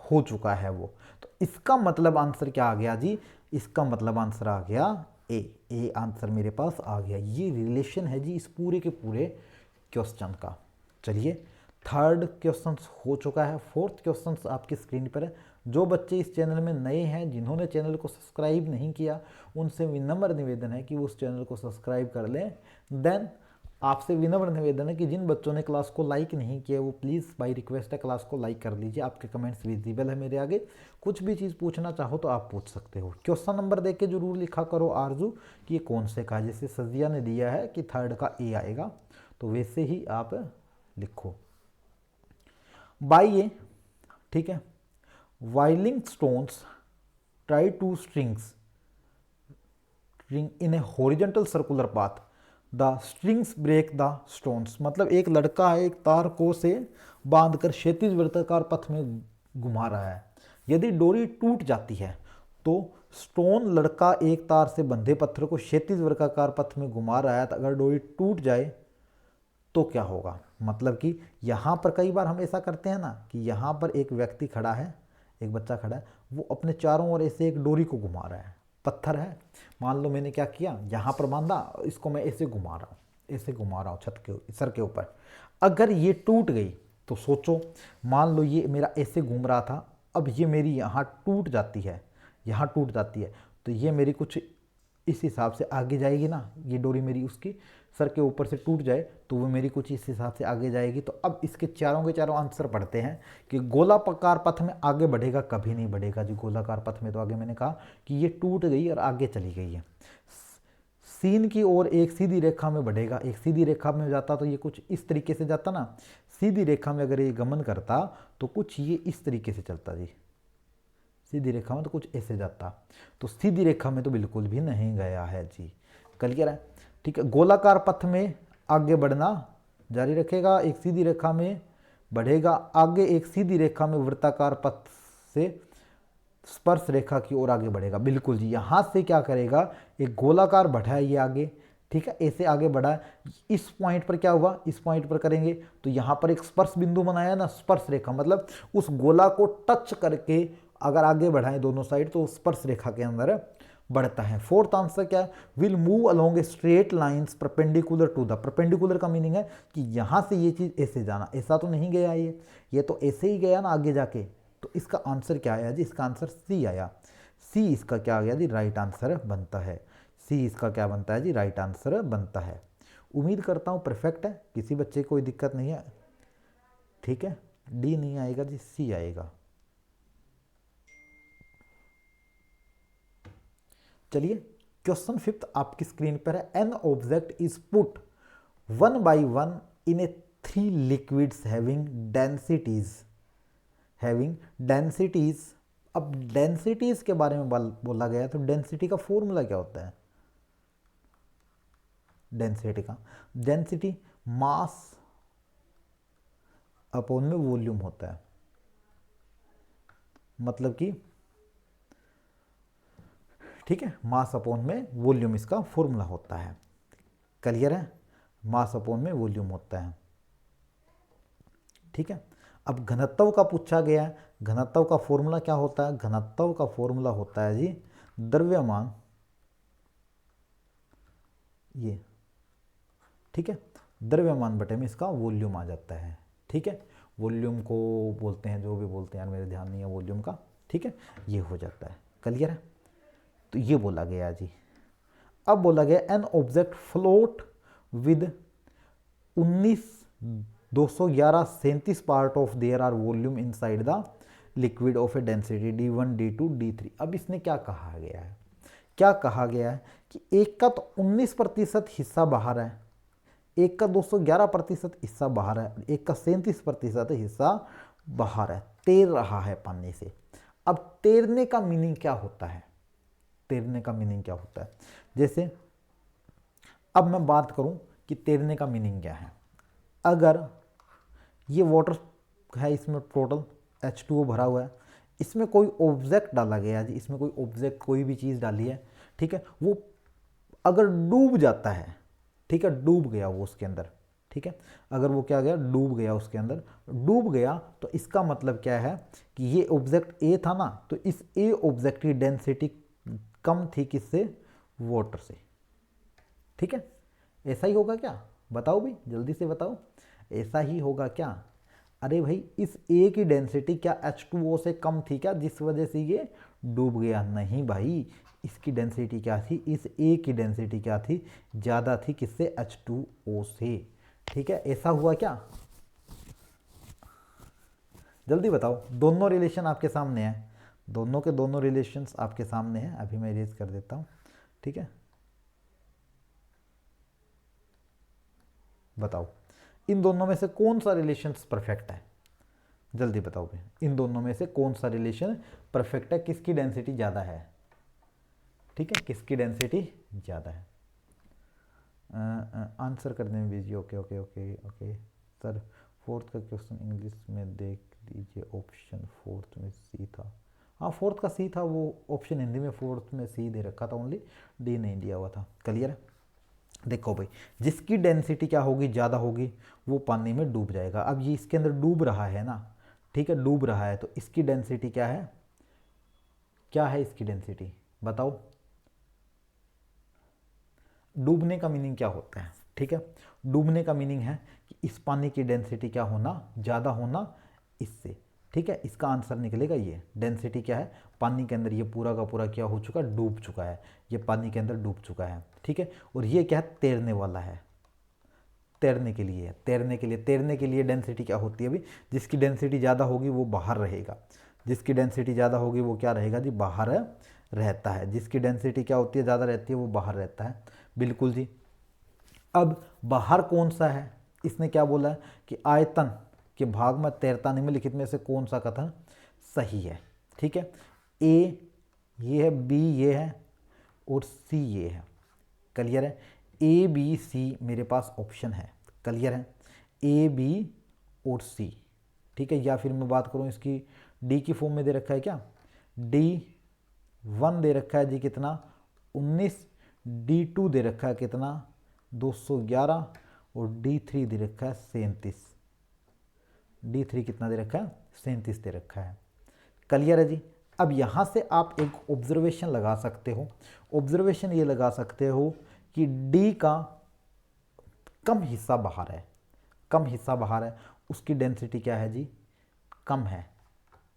हो चुका है वो। तो इसका मतलब आंसर क्या आ गया जी, इसका मतलब आंसर आ गया ए आंसर मेरे पास आ गया। ये रिलेशन है जी इस पूरे के पूरे क्वेश्चन का। चलिए, थर्ड क्वेश्चन हो चुका है, फोर्थ क्वेश्चन आपकी स्क्रीन पर है। जो बच्चे इस चैनल में नए हैं, जिन्होंने चैनल को सब्सक्राइब नहीं किया, उनसे विनम्र निवेदन है कि वो उस चैनल को सब्सक्राइब कर लें। देन आपसे विनम्र निवेदन है कि जिन बच्चों ने क्लास को लाइक नहीं किया, वो प्लीज़ बाय रिक्वेस्ट है क्लास को लाइक कर लीजिए। आपके कमेंट्स विजिबल है मेरे आगे, कुछ भी चीज़ पूछना चाहो तो आप पूछ सकते हो। क्वेश्चन नंबर देख के जरूर लिखा करो आरजू कि ये कौन से का, जैसे सजिया ने दिया है कि थर्ड का ए आएगा, तो वैसे ही आप लिखो। बाई ए, ठीक है, whirling stones try to strings in a horizontal circular path, the strings break the stones. मतलब एक लड़का है, एक तार को से बांधकर क्षैतिज वृत्ताकार पथ में घुमा रहा है। यदि डोरी टूट जाती है तो स्टोन, लड़का एक तार से बंधे पत्थर को क्षैतिज वृत्ताकार पथ में घुमा रहा है, तो अगर डोरी टूट जाए तो क्या होगा। मतलब कि यहाँ पर कई बार हम ऐसा करते हैं ना कि यहाँ पर एक व्यक्ति खड़ा है, एक बच्चा खड़ा है, वो अपने चारों ओर ऐसे एक डोरी को घुमा रहा है। पत्थर है, मान लो मैंने क्या किया, यहाँ पर बांधा, इसको मैं ऐसे घुमा रहा हूँ, ऐसे घुमा रहा हूँ छत के सर के ऊपर। अगर ये टूट गई तो सोचो, मान लो ये मेरा ऐसे घूम रहा था, अब ये मेरी यहाँ टूट जाती है, यहाँ टूट जाती है, तो ये मेरी कुछ इस हिसाब से आगे जाएगी ना। ये डोरी मेरी उसकी सर के ऊपर से टूट जाए तो वो मेरी कुछ इस हिसाब से आगे जाएगी। तो अब इसके चारों के चारों आंसर पढ़ते हैं कि गोलाकार पथ में आगे बढ़ेगा, कभी नहीं बढ़ेगा जी। गोलाकार पथ में तो आगे मैंने कहा कि ये टूट गई और आगे चली गई है। सीन की ओर एक सीधी रेखा में बढ़ेगा, एक सीधी रेखा में जाता तो ये कुछ इस तरीके से जाता ना। सीधी रेखा में अगर ये गमन करता तो कुछ ये इस तरीके से चलता जी, सीधी रेखा में तो कुछ ऐसे जाता। तो सीधी रेखा में तो बिल्कुल भी नहीं गया है जी। क्लियर है, ठीक है। गोलाकार पथ में आगे बढ़ना जारी रखेगा, एक सीधी रेखा में बढ़ेगा आगे, एक सीधी रेखा में वृत्ताकार पथ से स्पर्श रेखा की ओर आगे बढ़ेगा। बिल्कुल जी, यहाँ से क्या करेगा, एक गोलाकार बढ़ा है ये आगे, ठीक है, ऐसे आगे बढ़ा है। इस पॉइंट पर क्या हुआ, इस पॉइंट पर करेंगे तो यहाँ पर एक स्पर्श बिंदु बनाया ना, स्पर्श रेखा, मतलब उस गोला को टच करके अगर आगे बढ़ाएं दोनों साइड तो स्पर्श रेखा के अंदर बढ़ता है। फोर्थ आंसर क्या है, will move along a straight lines perpendicular to the. Perpendicular का मीनिंग है कि यहाँ से ये चीज़ ऐसे जाना, ऐसा तो नहीं गया ये तो ऐसे ही गया ना आगे जाके। तो इसका आंसर क्या आया जी, इसका आंसर सी आया। सी इसका क्या आ गया जी, राइट आंसर बनता है। सी इसका क्या बनता है जी, राइट आंसर बनता है। उम्मीद करता हूँ परफेक्ट है, किसी बच्चे को कोई दिक्कत नहीं है, ठीक है। डी नहीं आएगा जी, सी आएगा। चलिए, क्वेश्चन फिफ्थ आपकी स्क्रीन पर है। N object is put 1 by 1 in A 3 liquids having densities. अब डेंसिटीज के बारे में बोला गया, तो डेंसिटी का फॉर्मूला क्या होता है। डेंसिटी मास अपॉन में वॉल्यूम होता है। मतलब कि ठीक है, मास अपॉन में वॉल्यूम इसका फॉर्मूला होता है। क्लियर है, मास अपॉन में वॉल्यूम होता है, ठीक है। अब घनत्व का पूछा गया है, घनत्व का फॉर्मूला क्या होता है। घनत्व का फॉर्मूला होता है जी द्रव्यमान, ये ठीक है, द्रव्यमान बटे में इसका वॉल्यूम आ जाता है, ठीक है। वॉल्यूम को बोलते हैं, जो भी बोलते हैं यार, मेरे ध्यान नहीं है वॉल्यूम का, ठीक है, ये हो जाता है। क्लियर है, तो ये बोला गया जी। अब बोला गया an object float with 19,211 37 part of their are volume inside the liquid of a density d1 d2 d3। अब इसने क्या कहा गया है, कि एक का तो 19% हिस्सा बाहर है, एक का 211% हिस्सा बाहर है, एक का 37% हिस्सा बाहर है, तैर रहा है पानी से। अब तैरने का मीनिंग क्या होता है? तैरने का मीनिंग क्या होता है? जैसे अब मैं बात करूं कि तैरने का मीनिंग क्या है। अगर ये वाटर है, इसमें टोटल H2O भरा हुआ है, इसमें कोई ऑब्जेक्ट डाला गया जी, इसमें कोई ऑब्जेक्ट कोई भी चीज़ डाली है, ठीक है, वो अगर डूब जाता है, ठीक है, डूब गया वो उसके अंदर, ठीक है, अगर वो क्या गया, डूब गया उसके अंदर, डूब गया, तो इसका मतलब क्या है कि ये ऑब्जेक्ट ए था ना, तो इस ए ऑब्जेक्ट की डेंसिटी कम थी किससे? वाटर से, ठीक है। ऐसा ही होगा क्या? बताओ भाई, जल्दी से बताओ, ऐसा ही होगा क्या? अरे भाई, इस ए की डेंसिटी क्या H2O से कम थी क्या, जिस वजह से ये डूब गया? नहीं भाई, इसकी डेंसिटी क्या थी, इस ए की डेंसिटी क्या थी, ज़्यादा थी किससे? H2O से, ठीक है। ऐसा हुआ क्या? जल्दी बताओ। दोनों रिलेशन आपके सामने है, दोनों के दोनों रिलेशंस आपके सामने हैं। अभी मैं इरेज कर देता हूँ, ठीक है। बताओ, इन दोनों में से कौन सा रिलेशंस परफेक्ट है? जल्दी बताओ भाई, इन दोनों में से कौन सा रिलेशन परफेक्ट है? किसकी डेंसिटी ज़्यादा है? ठीक है, किसकी डेंसिटी ज़्यादा है? आंसर करने में busy. Okay okay okay okay sir, fourth का क्वेश्चन इंग्लिश में देख लीजिए, ऑप्शन फोर्थ में सी था। हाँ, फोर्थ का सी था, वो ऑप्शन हिंदी में फोर्थ में सी दे रखा था, ओनली डी नहीं दिया हुआ था। क्लियर है? देखो भाई, जिसकी डेंसिटी क्या होगी, ज़्यादा होगी, वो पानी में डूब जाएगा। अब ये इसके अंदर डूब रहा है ना, ठीक है, डूब रहा है, तो इसकी डेंसिटी क्या है? क्या है इसकी डेंसिटी? बताओ। डूबने का मीनिंग क्या होता है? ठीक है, डूबने का मीनिंग है कि इस पानी की डेंसिटी क्या होना, ज़्यादा होना इससे, ठीक है। इसका आंसर निकलेगा ये। डेंसिटी क्या है? पानी के अंदर ये पूरा का पूरा क्या हो चुका है? डूब चुका है, ये पानी के अंदर डूब चुका है, ठीक है। और ये क्या है? तैरने वाला है, तैरने के लिए, तैरने के लिए डेंसिटी क्या होती है अभी? जिसकी डेंसिटी ज़्यादा होगी वो बाहर रहेगा, जिसकी डेंसिटी ज़्यादा होगी वो क्या रहेगा जी? बाहर रहता है। जिसकी डेंसिटी क्या होती है? ज़्यादा रहती है, वो बाहर रहता है। बिल्कुल जी। अब बाहर कौन सा है? इसने क्या बोला है कि आयतन के भाग में तैरता, निम्नलिखित में से कौन सा कथन सही है? ठीक है, ए ये है, बी ये है, और सी ये है। क्लियर है? ए बी सी मेरे पास ऑप्शन है। क्लियर है? ए बी और सी, ठीक है। या फिर मैं बात करूं इसकी, डी की फॉर्म में दे रखा है क्या? D1 दे रखा है जी कितना? 19। D2 दे रखा है कितना? 211। और D3 दे रखा है 37। D3 कितना दे रखा है? 37 दे रखा है। क्लियर है जी? अब यहाँ से आप एक ऑब्जर्वेशन लगा सकते हो। ऑब्जर्वेशन ये लगा सकते हो कि D का कम हिस्सा बाहर है, कम हिस्सा बाहर है, उसकी डेंसिटी क्या है जी? कम है।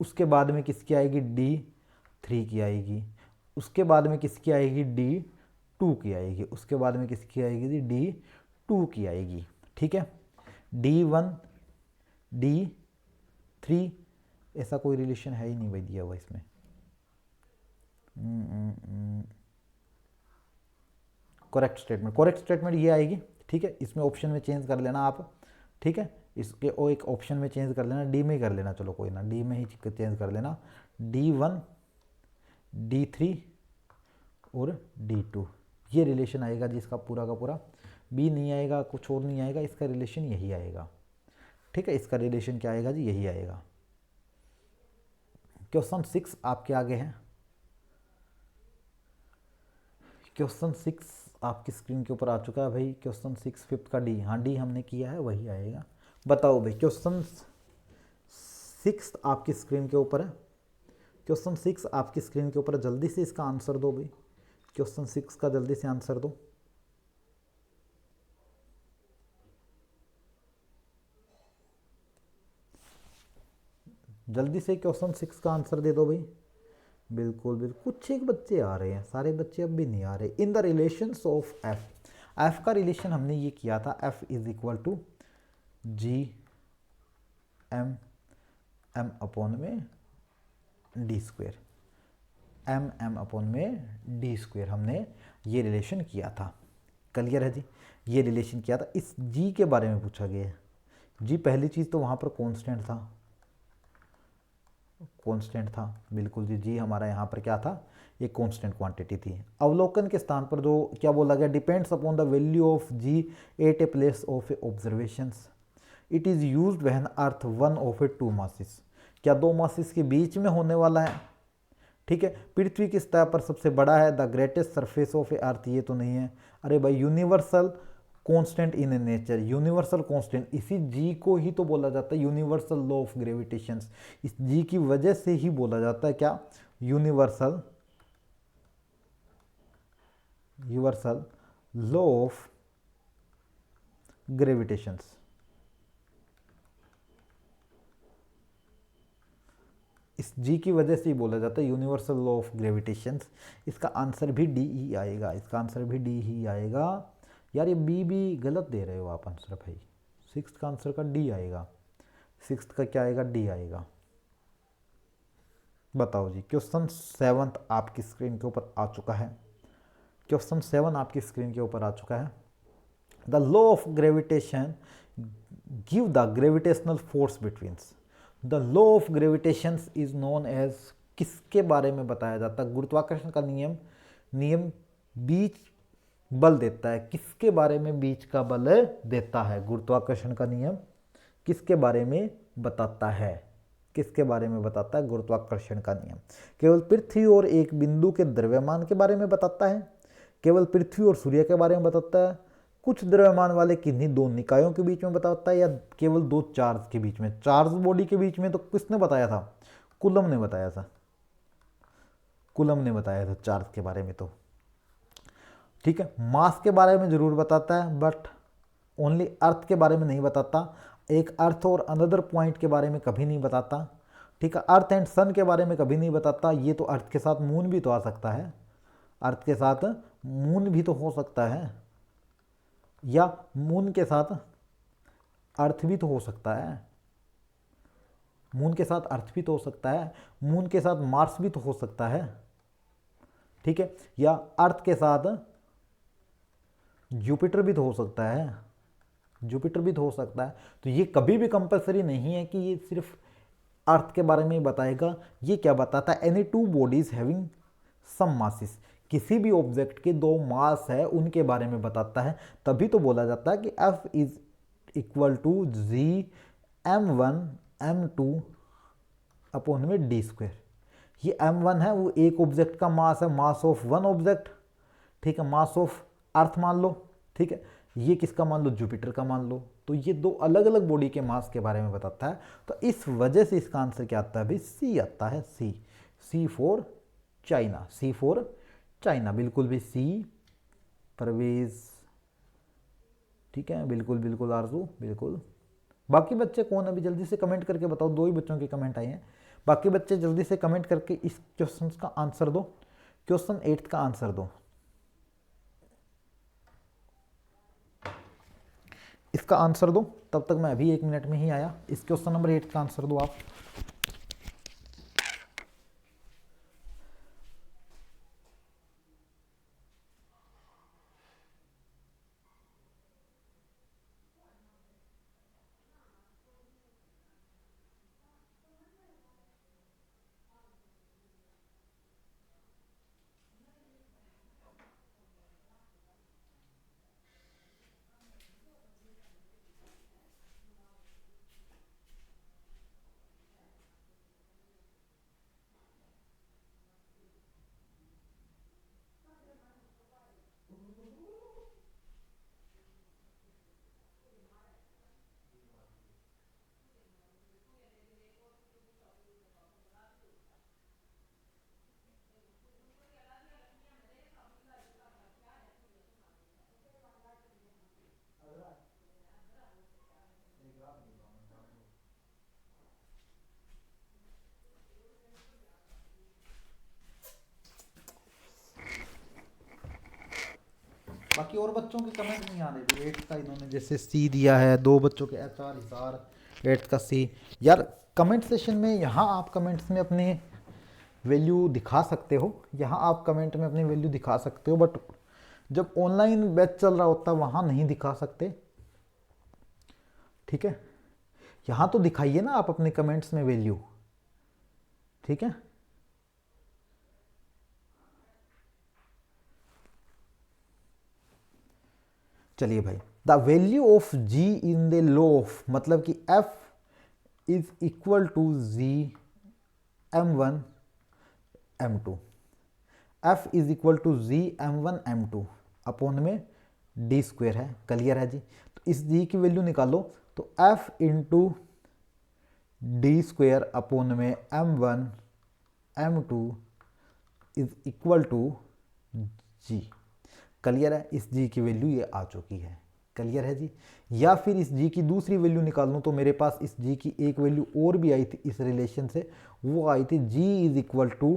उसके बाद में किसकी आएगी? D3 की आएगी। उसके बाद में किसकी आएगी? D2 की आएगी। उसके बाद में किसकी आएगी जी? D2 की आएगी, ठीक है। D1 D3 ऐसा कोई रिलेशन है ही नहीं भाई दिया हुआ इसमें। करेक्ट स्टेटमेंट, करेक्ट स्टेटमेंट ये आएगी, ठीक है। इसमें ऑप्शन में चेंज कर लेना आप, ठीक है। इसके और एक ऑप्शन में चेंज कर लेना, डी में ही कर लेना, चलो कोई ना, डी में ही चेंज कर लेना। D1 D3 और D2 ये रिलेशन आएगा जिसका पूरा का पूरा। बी नहीं आएगा, कुछ और नहीं आएगा, इसका रिलेशन यही आएगा, ठीक है। इसका रिलेशन क्या आएगा जी? यही आएगा। क्वेश्चन 6 आपके आगे है। क्वेश्चन 6 आपकी स्क्रीन के ऊपर आ चुका है भाई। क्वेश्चन 6 फिफ्थ का डी, हाँ डी हमने किया है, वही आएगा। बताओ भाई, क्वेश्चन 6 आपकी स्क्रीन के ऊपर है। क्वेश्चन 6 आपकी स्क्रीन के ऊपर है, जल्दी से इसका आंसर दो भाई। क्वेश्चन 6 का जल्दी से आंसर दो। जल्दी से क्वेश्चन 6 का आंसर दे दो भाई। बिल्कुल बिल्कुल, कुछ एक बच्चे आ रहे हैं, सारे बच्चे अब भी नहीं आ रहे। In the relations of F, F का रिलेशन हमने ये किया था, F is equal to G M M upon में D square, M M upon में डी स्क्वेयर, हमने ये रिलेशन किया था। क्लियर है जी? ये रिलेशन किया था। इस जी के बारे में पूछा गया है। जी पहली चीज़ तो वहाँ पर कांस्टेंट था, कांस्टेंट था बिल्कुल जी हमारा यहाँ पर क्या था, एक कांस्टेंट क्वांटिटी थी। अवलोकन के स्थान पर जो क्या बोला गया, depends upon the value of G at a place of a observations, it is used when earth one of a two masses. क्या दो मासिस के बीच में होने वाला है, ठीक है। पृथ्वी किस सतह पर सबसे बड़ा है, द ग्रेटेस्ट सरफेस ऑफ ए अर्थ, ये तो नहीं है। अरे भाई universal constant in A nature, universal constant, इसी जी को ही तो बोला जाता है यूनिवर्सल लॉ ऑफ ग्रेविटेशन। इस जी की वजह से ही बोला जाता है क्या, यूनिवर्सल लॉ ऑफ ग्रेविटेशंस। इस जी की वजह से ही बोला जाता है यूनिवर्सल लॉ ऑफ ग्रेविटेशंस। इसका आंसर भी डी ही आएगा, इसका आंसर भी डी ही आएगा। यार ये बी भी गलत दे रहे हो आप आंसर भाई, सिक्स्थ का आंसर का डी आएगा, सिक्स्थ का क्या आएगा, डी आएगा। बताओ जी, क्वेश्चन 7 आपकी स्क्रीन के ऊपर आ चुका है, क्वेश्चन 7 आपकी स्क्रीन के ऊपर आ चुका है। The law of gravitation give the gravitational force betweens, the law of gravitation is known as, किसके बारे में बताया जाता है, गुरुत्वाकर्षण का नियम बीच बल देता है, किसके बारे में बीच का बल देता है, गुरुत्वाकर्षण का नियम किसके बारे में बताता है, किसके बारे में बताता है, गुरुत्वाकर्षण का नियम केवल पृथ्वी और एक बिंदु के द्रव्यमान के बारे में बताता है, केवल पृथ्वी और सूर्य के बारे में बताता है, कुछ द्रव्यमान वाले किन्हीं दो निकायों के बीच में बताता है, या केवल दो चार्ज के बीच में, चार्ज बॉडी के बीच में तो किसने बताया था, कूलम ने बताया था, कूलम ने बताया था चार्ज के बारे में तो, ठीक है। मास के बारे में जरूर बताता है बट ओनली अर्थ के बारे में नहीं बताता, एक अर्थ और अनदर पॉइंट के बारे में कभी नहीं बताता, ठीक है। अर्थ एंड सन के बारे में कभी नहीं बताता, ये तो अर्थ के साथ मून भी तो आ सकता है, अर्थ के साथ मून भी तो हो सकता है, या मून के साथ अर्थ भी तो हो सकता है, मून के साथ अर्थ भी तो हो सकता है, मून के साथ मार्स भी तो हो सकता है, ठीक है, या अर्थ के साथ जुपिटर भी तो हो सकता है, जुपिटर भी तो हो सकता है। तो ये कभी भी कंपलसरी नहीं है कि ये सिर्फ अर्थ के बारे में ही बताएगा। ये क्या बताता है, any two bodies having some masses, किसी भी ऑब्जेक्ट के दो मास है उनके बारे में बताता है, तभी तो बोला जाता है कि F is equal to G m1 m2 upon में डी स्क्वेयर। ये m1 है वो एक ऑब्जेक्ट का मास है, मास ऑफ वन ऑब्जेक्ट, ठीक है, मास ऑफ अर्थ मान लो, ठीक है, ये किसका मान लो, जुपिटर का मान लो, तो ये दो अलग अलग बॉडी के मास के बारे में बताता है। तो इस वजह से इसका आंसर क्या आता है भाई, सी आता है, C for China, C for China, बिल्कुल भी सी परवेज, ठीक है, बिल्कुल बिल्कुल आरजू बिल्कुल। बाकी बच्चे कौन, अभी जल्दी से कमेंट करके बताओ, दो ही बच्चों के कमेंट आए हैं, बाकी बच्चे जल्दी से कमेंट करके इस क्वेश्चन का आंसर दो, क्वेश्चन 8 का आंसर दो, इसका आंसर दो, तब तक मैं अभी 1 मिनट में ही आया, इस क्वेश्चन नंबर 8 का आंसर दो आप। बाकी और बच्चों के कमेंट नहीं आ रहे, 8 का इन्होंने जैसे सी दिया है, दो बच्चों के HR हिसार 8 का सी। यार कमेंट सेशन में यहाँ आप कमेंट्स में अपने वैल्यू दिखा सकते हो, यहाँ आप कमेंट में अपनी वैल्यू दिखा सकते हो, बट जब ऑनलाइन बैच चल रहा होता है वहां नहीं दिखा सकते, ठीक है। यहां तो दिखाइए ना आप अपने कमेंट्स में वैल्यू, ठीक है। चलिए भाई, the value of G in the law of, मतलब कि F is equal to G m1 m2, F is equal to G m1 m2 upon में डी स्क्वेयर है। क्लियर है जी। तो इस जी की वैल्यू निकालो, तो F into D square upon में m1 m2 is equal to G. Clear है, इस जी की वैल्यू ये आ चुकी है। क्लियर है जी। या फिर इस जी की दूसरी वैल्यू निकाल लूँ, तो मेरे पास इस जी की एक वैल्यू और भी आई थी इस रिलेशन से, वो आई थी G is equal to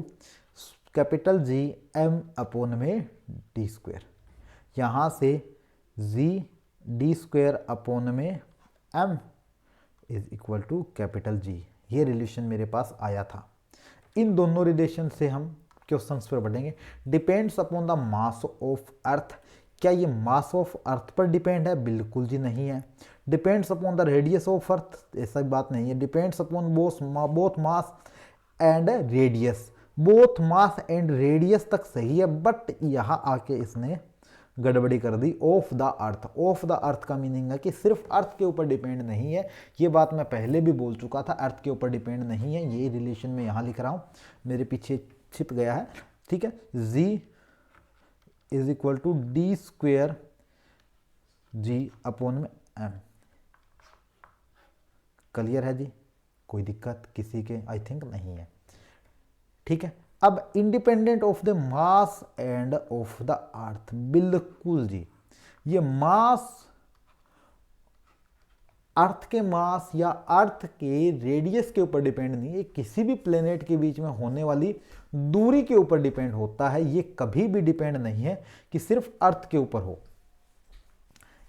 capital G M upon में डी स्क्वेयर। यहाँ से जी डी स्क्वेयर अपॉन में M is equal to capital G, ये रिलेशन मेरे पास आया था। इन दोनों रिलेशन से हम क्वेश्चंस पर बढ़ेंगे। Depends upon the mass of अर्थ, क्या ये मास ऑफ अर्थ पर डिपेंड है? बिल्कुल जी नहीं है। Depends upon the radius of earth, ऐसा बात नहीं है। Depends upon both mass and radius, both mass and radius तक सही है, बट यहाँ आके इसने गड़बड़ी कर दी। Of the earth, of the earth का मीनिंग है कि सिर्फ अर्थ के ऊपर डिपेंड नहीं है। ये बात मैं पहले भी बोल चुका था, अर्थ के ऊपर डिपेंड नहीं है। ये रिलेशन में यहाँ लिख रहा हूँ, मेरे पीछे छिप गया है, ठीक है। G is equal to D square G upon में एम। क्लियर है जी, कोई दिक्कत किसी के आई थिंक नहीं है, ठीक है। अब independent of the mass end of the अर्थ, बिल्कुल जी। ये मास अर्थ के मास या अर्थ के रेडियस के ऊपर डिपेंड नहीं है, किसी भी प्लेनेट के बीच में होने वाली दूरी के ऊपर डिपेंड होता है। ये कभी भी डिपेंड नहीं है कि सिर्फ अर्थ के ऊपर हो,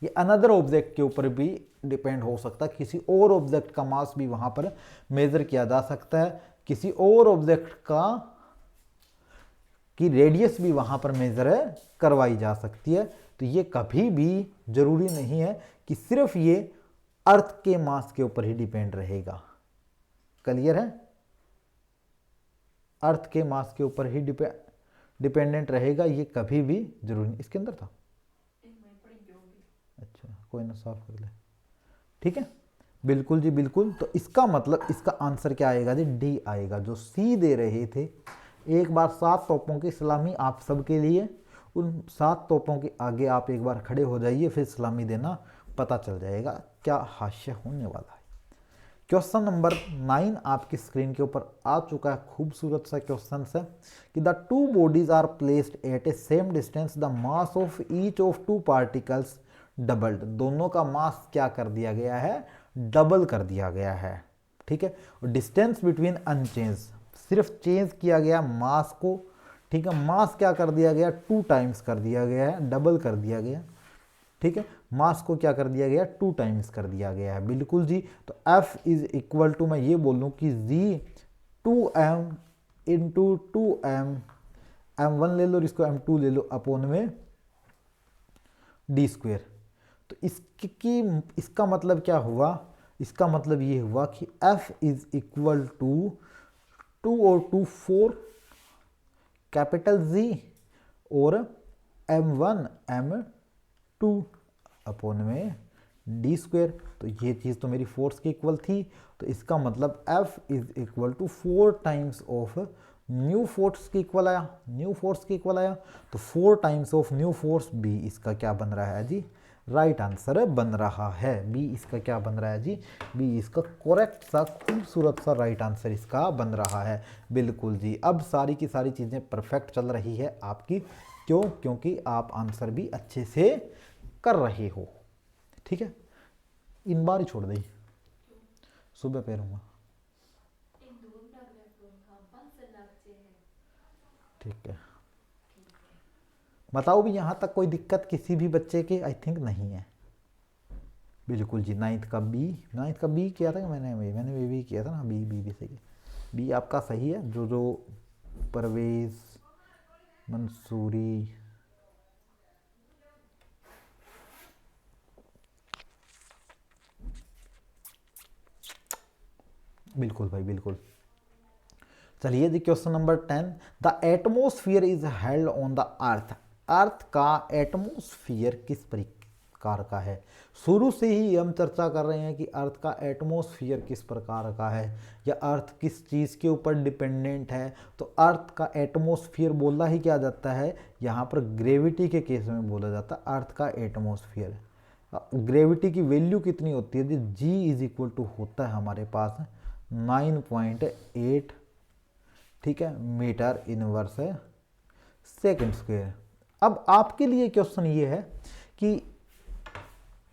ये अनदर ऑब्जेक्ट के ऊपर भी डिपेंड हो सकता है। किसी और ऑब्जेक्ट का मास भी वहां पर मेजर किया जा सकता है, किसी और ऑब्जेक्ट का की रेडियस भी वहां पर मेजर करवाई जा सकती है। तो ये कभी भी जरूरी नहीं है कि सिर्फ ये अर्थ के मास के ऊपर ही डिपेंड रहेगा। क्लियर है, अर्थ के मास के ऊपर ही डिपेंडेंट रहेगा, ये कभी भी जरूरी नहीं। इसके अंदर था, अच्छा कोई ना, साफ कर ले, ठीक है। बिल्कुल जी बिल्कुल। तो इसका मतलब इसका आंसर क्या आएगा जी? डी आएगा। जो सी दे रहे थे, एक बार 7 तोपों की सलामी आप सबके लिए, उन 7 तोपों के आगे आप एक बार खड़े हो जाइए, फिर सलामी देना, पता चल जाएगा क्या हाशिया होने वाला है। क्वेश्चन नंबर 9 आपकी स्क्रीन के ऊपर आ चुका है। खूबसूरत सा क्वेश्चन है कि the two bodies are placed at a same distance, the mass of each of two particles doubled. दोनों का मास क्या कर दिया गया है? डबल कर दिया गया है, ठीक है। और डिस्टेंस बिटवीन अनचेंज, सिर्फ चेंज किया गया मास को, ठीक है। मास क्या कर दिया गया? 2 टाइम्स कर दिया गया है, डबल कर दिया गया, ठीक है। मास को क्या कर दिया गया? 2 टाइम्स कर दिया गया है, बिल्कुल जी। तो F इज इक्वल टू, मैं ये बोल लूँ कि जी 2m इंटू 2m, m1 ले लो और इसको m2 ले लो अपॉन में डी स्क्वेयर। तो इसका मतलब क्या हुआ? इसका मतलब ये हुआ कि F इज इक्वल टू 2 और 2 4 कैपिटल Z और m1 m2 अपॉन में डी स्क्वेयर। तो ये चीज़ तो मेरी फोर्स के इक्वल थी, तो इसका मतलब F is equal to 4 times of new force के इक्वल आया, न्यू फोर्स के इक्वल आया। तो 4 times of new force, B इसका क्या बन रहा है जी? राइट आंसर बन रहा है। बी इसका क्या बन रहा है जी? बी इसका करेक्ट सा खूबसूरत सा राइट आंसर इसका बन रहा है, बिल्कुल जी। अब सारी की सारी चीज़ें परफेक्ट चल रही है आपकी, क्यों? क्योंकि आप आंसर भी अच्छे से कर रहे हो, ठीक है। इन बार ही छोड़ दी, सुबह पैरूंगा, ठीक है। बताओ भी, यहाँ तक कोई दिक्कत किसी भी बच्चे के आई थिंक नहीं है, बिल्कुल जी। 9th का बी किया था मैंने भी किया था ना, बी सही, बी आपका सही है। जो परवेज मंसूरी बिल्कुल भाई बिल्कुल। चलिए जी question number 10, the atmosphere is held on the earth. अर्थ का एटमोस्फियर किस प्रकार का है? शुरू से ही हम चर्चा कर रहे हैं कि अर्थ का एटमोस्फियर किस प्रकार का है या अर्थ किस चीज़ के ऊपर डिपेंडेंट है। तो अर्थ का एटमोस्फियर बोला ही क्या जाता है, यहाँ पर ग्रेविटी के केस में बोला जाता है अर्थ का एटमोस्फियर। ग्रेविटी की वैल्यू कितनी होती है जी? जी इज इक्वल टू होता है हमारे पास 9.8, ठीक है, मीटर इनवर्स है सेकेंड स्क्वायर। अब आपके लिए क्वेश्चन ये है कि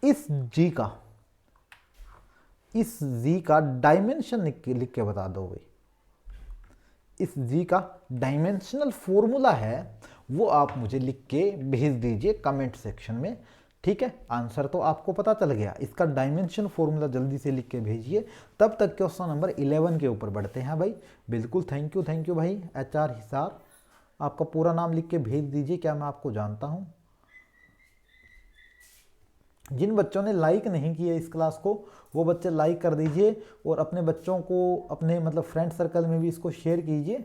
इस जी का डायमेंशन लिख के बता दो भाई। इस जी का डायमेंशनल फॉर्मूला है वो आप मुझे लिख के भेज दीजिए कमेंट सेक्शन में, ठीक है। आंसर तो आपको पता चल गया, इसका डायमेंशन फॉर्मूला जल्दी से लिख के भेजिए। तब तक क्वेश्चन नंबर 11 के ऊपर बढ़ते हैं भाई। बिल्कुल थैंक यू भाई। HR हिसार, आपका पूरा नाम लिख के भेज दीजिए, क्या मैं आपको जानता हूं? जिन बच्चों ने लाइक नहीं किया इस क्लास को वो बच्चे लाइक कर दीजिए और अपने बच्चों को अपने मतलब फ्रेंड सर्कल में भी इसको शेयर कीजिए,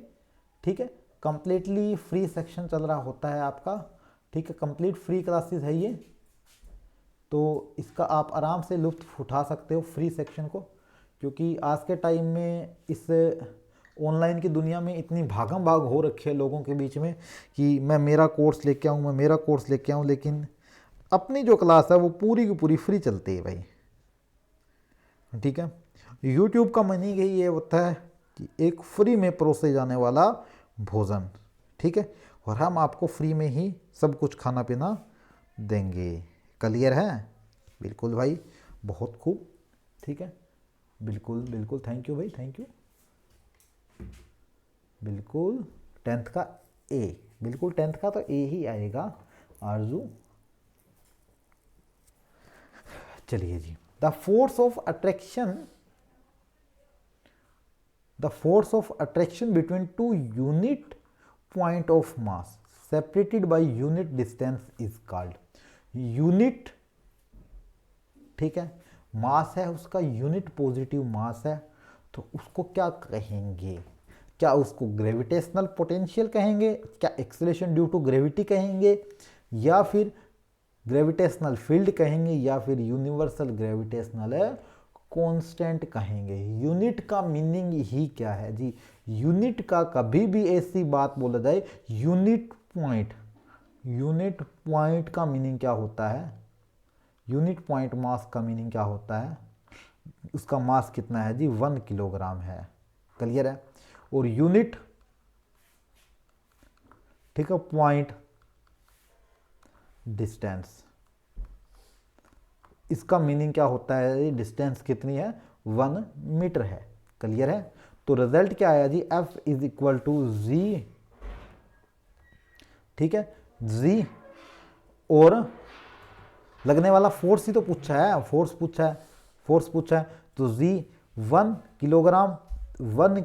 ठीक है। कंप्लीटली फ्री सेक्शन चल रहा होता है आपका, ठीक है, कंप्लीट फ्री क्लासेस है ये, तो इसका आप आराम से लुत्फ़ उठा सकते हो फ्री सेक्शन को, क्योंकि आज के टाइम में इस ऑनलाइन की दुनिया में इतनी भागम भाग हो रखी है लोगों के बीच में कि मैं मेरा कोर्स लेके आऊँ, लेकिन अपनी जो क्लास है वो पूरी की पूरी फ्री चलती है भाई, ठीक है। यूट्यूब का मनी ही ये होता है कि एक फ्री में परोसे जाने वाला भोजन, ठीक है, और हम आपको फ्री में ही सब कुछ खाना पीना देंगे। क्लियर है? बिल्कुल भाई, बहुत खूब, ठीक है, बिल्कुल थैंक यू भाई, थैंक यू। बिल्कुल 10th का ए, बिल्कुल 10th का तो ए ही आएगा आरजू। चलिए जी, the force of attraction between two unit point of mass separated by unit distance is called. Unit, ठीक है, मास है उसका, यूनिट पॉजिटिव मास है, तो उसको क्या कहेंगे? क्या उसको ग्रेविटेशनल पोटेंशियल कहेंगे, क्या एक्सेलरेशन ड्यू टू ग्रेविटी कहेंगे, या फिर ग्रेविटेशनल फील्ड कहेंगे, या फिर यूनिवर्सल ग्रेविटेशनल कांस्टेंट कहेंगे? यूनिट का मीनिंग ही क्या है जी? यूनिट का कभी भी ऐसी बात बोला जाए, यूनिट पॉइंट का मीनिंग क्या होता है? यूनिट पॉइंट मास का मीनिंग क्या होता है? उसका मास कितना है जी? 1 किलोग्राम है। क्लियर है? और यूनिट, ठीक है, पॉइंट डिस्टेंस, इसका मीनिंग क्या होता है? डिस्टेंस कितनी है? 1 मीटर है। क्लियर है? तो रिजल्ट क्या आया जी? F इज इक्वल टू जी, ठीक है, जी, और लगने वाला फोर्स ही तो पूछा है, फोर्स पूछा है, तो जी 1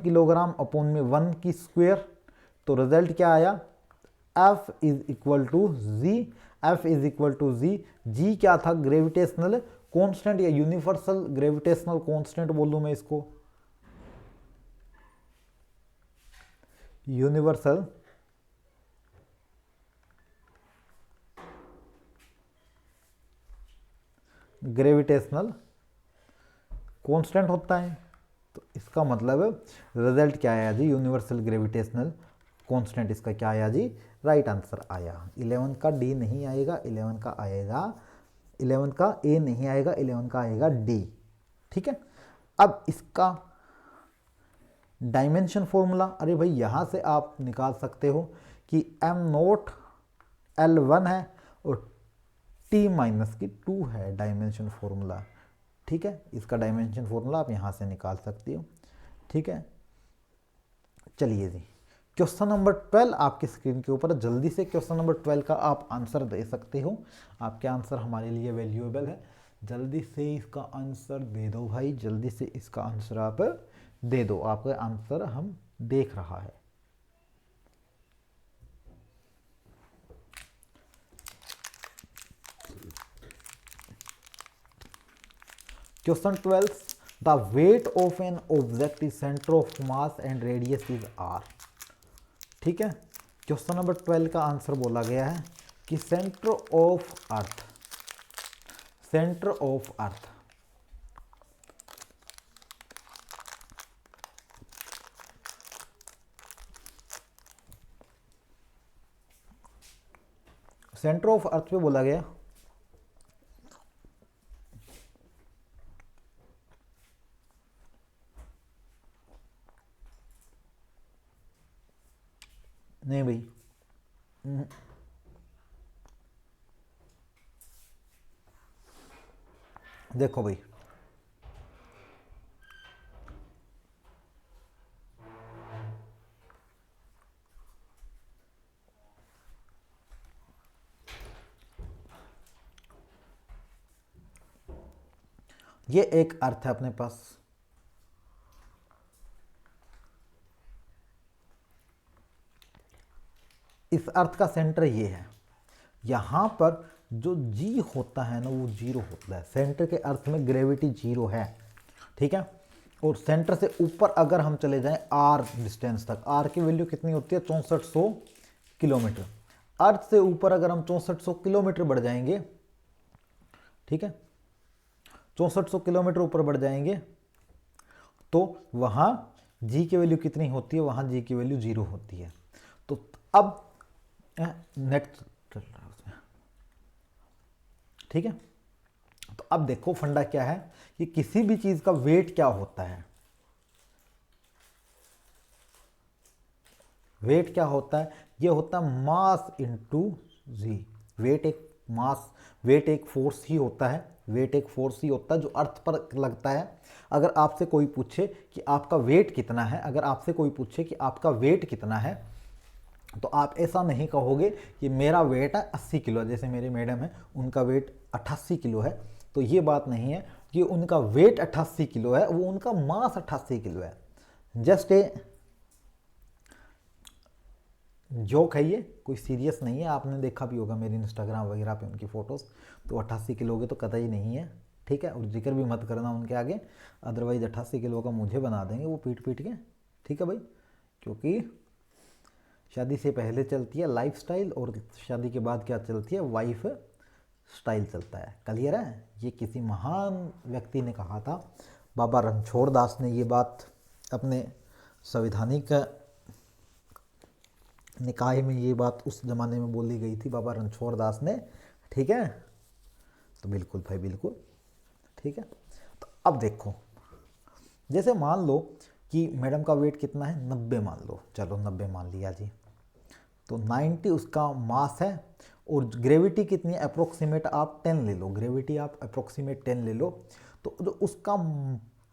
किलोग्राम अपॉन में 1 की स्क्वायर, तो रिजल्ट क्या आया? F इज इक्वल टू जी। जी क्या था? ग्रेविटेशनल कांस्टेंट या यूनिवर्सल ग्रेविटेशनल कांस्टेंट बोलूं मैं इसको, यूनिवर्सल ग्रेविटेशनल कांस्टेंट होता है। तो इसका मतलब रिजल्ट क्या आया जी? Universal gravitational constant. इसका क्या आया जी? राइट आंसर आया। 11 का डी नहीं आएगा, 11 का आएगा, 11 का ए नहीं आएगा, 11 का आएगा डी, ठीक है। अब इसका डायमेंशन फॉर्मूला, अरे भाई यहाँ से आप निकाल सकते हो कि m0 L1 है और T माइनस की 2 है डायमेंशन फॉर्मूला, ठीक है। इसका डायमेंशन फॉर्मूला आप यहाँ से निकाल सकते हो, ठीक है। चलिए जी, क्वेश्चन नंबर 12 आपकी स्क्रीन के ऊपर, जल्दी से क्वेश्चन नंबर 12 का आप आंसर दे सकते हो। आपके आंसर हमारे लिए वैल्यूएबल है, जल्दी से इसका आंसर दे दो भाई, जल्दी से इसका आंसर आप दे दो। आपका आंसर हम देख रहा है। Question 12, the weight of an object is centre of mass and radius is R. ठीक है, क्वेश्चन नंबर 12 का आंसर बोला गया है कि centre of earth, centre of earth centre of earth पे बोला गया नहीं भाई, देखो भाई ये एक अर्थ है अपने पास, इस अर्थ का सेंटर ये है, यहां पर जो जी होता है ना वो जीरो होता है, सेंटर के अर्थ में ग्रेविटी जीरो है। ठीक है, और सेंटर से ऊपर अगर हम चले जाएं आर डिस्टेंस तक, आर की वैल्यू कितनी होती है 6400 किलोमीटर। अर्थ से ऊपर अगर हम 6400 किलोमीटर बढ़ जाएंगे, ठीक है 6400 किलोमीटर ऊपर बढ़ जाएंगे तो वहां जी की वैल्यू कितनी होती है, वहां जी की वैल्यू जीरो होती है। तो अब नेक्स्ट चल रहा है उसमें, ठीक है। तो अब देखो फंडा क्या है कि किसी भी चीज का वेट क्या होता है, वेट क्या होता है, ये होता है मास इनटू जी। वेट एक मास, वेट एक फोर्स ही होता है, वेट एक फोर्स ही होता है जो अर्थ पर लगता है। अगर आपसे कोई पूछे कि आपका वेट कितना है, अगर आपसे कोई पूछे कि आपका वेट कितना है, तो आप ऐसा नहीं कहोगे कि मेरा वेट है 80 किलो, जैसे मेरे मैडम है उनका वेट 88 किलो है। तो ये बात नहीं है कि उनका वेट 88 किलो है, वो उनका मास 88 किलो है। जस्ट ए जोक है, ये कोई सीरियस नहीं है। आपने देखा भी होगा मेरे इंस्टाग्राम वगैरह पे उनकी फ़ोटोज़, तो 88 किलो के तो कतई नहीं है, ठीक है। और जिक्र भी मत करना उनके आगे, अदरवाइज 88 किलो का मुझे बना देंगे वो पीट पीट के, ठीक है भाई। क्योंकि शादी से पहले चलती है लाइफ स्टाइल और शादी के बाद क्या चलती है, वाइफ स्टाइल चलता है। क्लियर है। ये किसी महान व्यक्ति ने कहा था, बाबा रणछोड़ दास ने ये बात अपने संवैधानिक निकाय में ये बात उस ज़माने में बोली गई थी, बाबा रणछोड़ दास ने, ठीक है। तो बिल्कुल भाई बिल्कुल, ठीक है। तो अब देखो, जैसे मान लो कि मैडम का वेट कितना है 90 मान लो, चलो 90 मान लिया जी। तो 90 उसका मास है और ग्रेविटी कितनी है अप्रोक्सीमेट आप 10 ले लो, ग्रेविटी आप अप्रोक्सीमेट 10 ले लो। तो जो उसका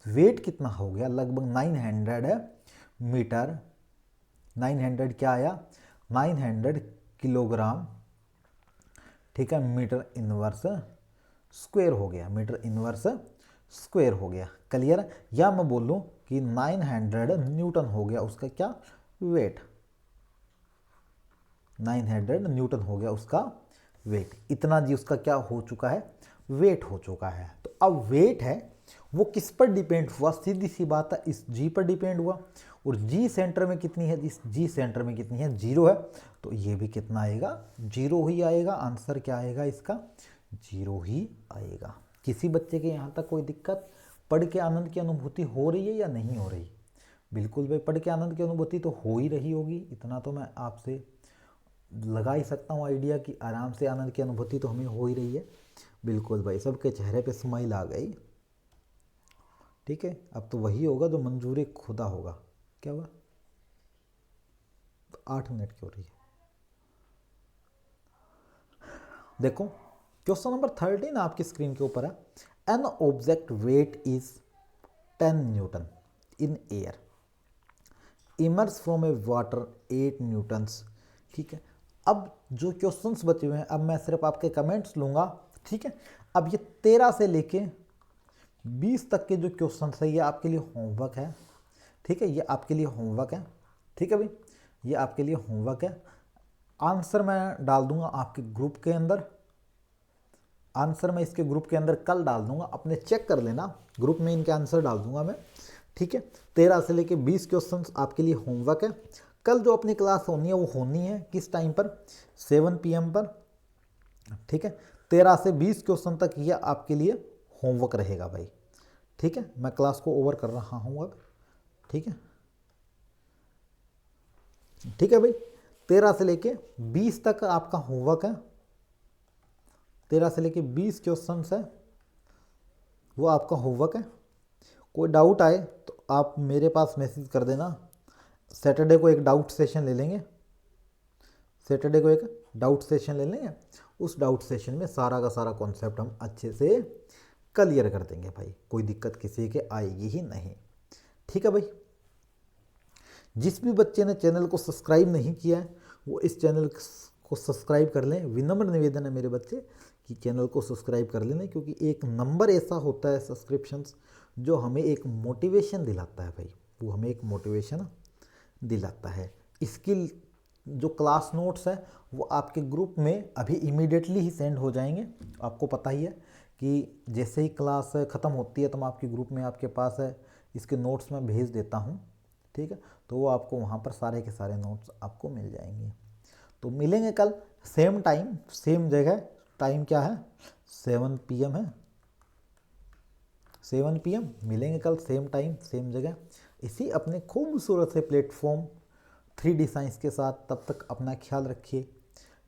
वेट कितना हो गया, लगभग 900 मीटर, 900 क्या आया 900 किलोग्राम, ठीक है, मीटर इनवर्स स्क्वायर हो गया, मीटर इनवर्स स्क्वायर हो गया। क्लियर। या मैं बोलूं कि 900 न्यूटन हो गया उसका क्या वेट, 900 न्यूटन हो गया उसका वेट। इतना जी उसका क्या हो चुका है, वेट हो चुका है। तो अब वेट है वो किस पर डिपेंड हुआ, सीधी सी बात है इस जी पर डिपेंड हुआ। और जी सेंटर में कितनी है, इस जी सेंटर में कितनी है, जीरो है। तो ये भी कितना आएगा, जीरो ही आएगा। आंसर क्या आएगा इसका, जीरो ही आएगा। किसी बच्चे के यहाँ तक कोई दिक्कत, पढ़ के आनंद की अनुभूति हो रही है या नहीं हो रही? बिल्कुल भाई, पढ़ के आनंद की अनुभूति तो हो ही रही होगी, इतना तो मैं आपसे लगा ही सकता हूँ आइडिया कि आराम से आनंद की अनुभूति तो हमें हो ही रही है। बिल्कुल भाई, सबके चेहरे पे स्माइल आ गई, ठीक है। अब तो वही होगा जो मंजूर खुदा होगा। क्या हुआ, तो 8 मिनट की हो रही है। देखो क्वेश्चन नंबर 13 आपकी स्क्रीन के ऊपर है। An object wait is 10 Newton in air, immerse from A water 8 Newton's, ठीक है। अब जो क्वेश्चंस बचे हुए हैं, अब मैं सिर्फ आपके कमेंट्स लूँगा, ठीक है। अब ये 13 से लेके 20 तक के जो क्वेश्चन है ये आपके लिए होमवर्क है, ठीक है। ये आपके लिए होमवर्क है, ठीक है भाई, ये आपके लिए होमवर्क है। आंसर मैं डाल दूंगा आपके ग्रुप के अंदर, आंसर मैं इसके ग्रुप के अंदर कल डाल दूंगा, अपने चेक कर लेना, ग्रुप में इनके आंसर डाल दूंगा मैं, ठीक है। 13 से लेके 20 क्वेश्चन आपके लिए होमवर्क है। कल जो अपनी क्लास होनी है वो होनी है किस टाइम पर, 7 PM पर, ठीक है। 13 से 20 क्वेश्चन तक ये आपके लिए होमवर्क रहेगा भाई, ठीक है। मैं क्लास को ओवर कर रहा हूँ अब, ठीक है, ठीक है भाई। 13 से लेके 20 तक आपका होमवर्क है, 13 से लेके 20 क्वेश्चन है वो आपका होमवर्क है। कोई डाउट आए तो आप मेरे पास मैसेज कर देना। सैटरडे को एक डाउट सेशन ले लेंगे, सैटरडे को एक डाउट सेशन ले लेंगे, उस डाउट सेशन में सारा का सारा कॉन्सेप्ट हम अच्छे से क्लियर कर देंगे भाई, कोई दिक्कत किसी के आएगी ही नहीं, ठीक है भाई। जिस भी बच्चे ने चैनल को सब्सक्राइब नहीं किया है वो इस चैनल को सब्सक्राइब कर लें। विनम्र निवेदन है मेरे बच्चे कि चैनल को सब्सक्राइब कर लेना, क्योंकि एक नंबर ऐसा होता है सब्सक्रिप्शंस जो हमें एक मोटिवेशन दिलाता है भाई, वो हमें एक मोटिवेशन दिलाता है। इसकी जो क्लास नोट्स है वो आपके ग्रुप में अभी इमीडिएटली ही सेंड हो जाएंगे। आपको पता ही है कि जैसे ही क्लास ख़त्म होती है तो मैं आपके ग्रुप में आपके पास है इसके नोट्स मैं भेज देता हूँ, ठीक है। तो वो आपको वहाँ पर सारे के सारे नोट्स आपको मिल जाएंगे। तो मिलेंगे कल सेम टाइम सेम जगह, टाइम क्या है 7 PM है, 7 PM मिलेंगे कल सेम टाइम सेम जगह इसी अपने खूबसूरत से प्लेटफॉर्म 3D साइंस के साथ। तब तक अपना ख्याल रखिए,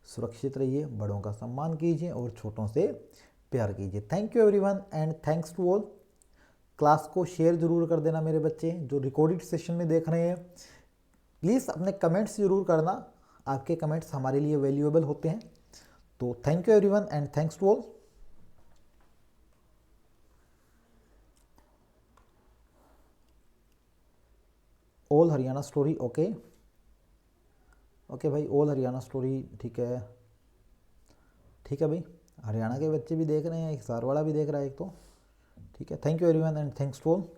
सुरक्षित रहिए, बड़ों का सम्मान कीजिए और छोटों से प्यार कीजिए। Thank you everyone and thanks to all. Class को शेयर जरूर कर देना मेरे बच्चे जो रिकॉर्डेड सेशन में देख रहे हैं। प्लीज़ अपने कमेंट्स जरूर करना, आपके कमेंट्स हमारे लिए वैल्यूएबल होते हैं। तो thank you everyone and thanks to all. All Haryana story, okay okay भाई, ऑल हरियाणा स्टोरी, ठीक है, ठीक है भाई। हरियाणा के बच्चे भी देख रहे हैं, एक सारवाड़ा भी देख रहा है एक तो, ठीक है। Thank you everyone and thanks to all.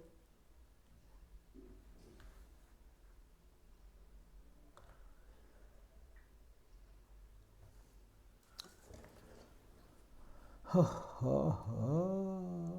हाँ हाँ हाँ।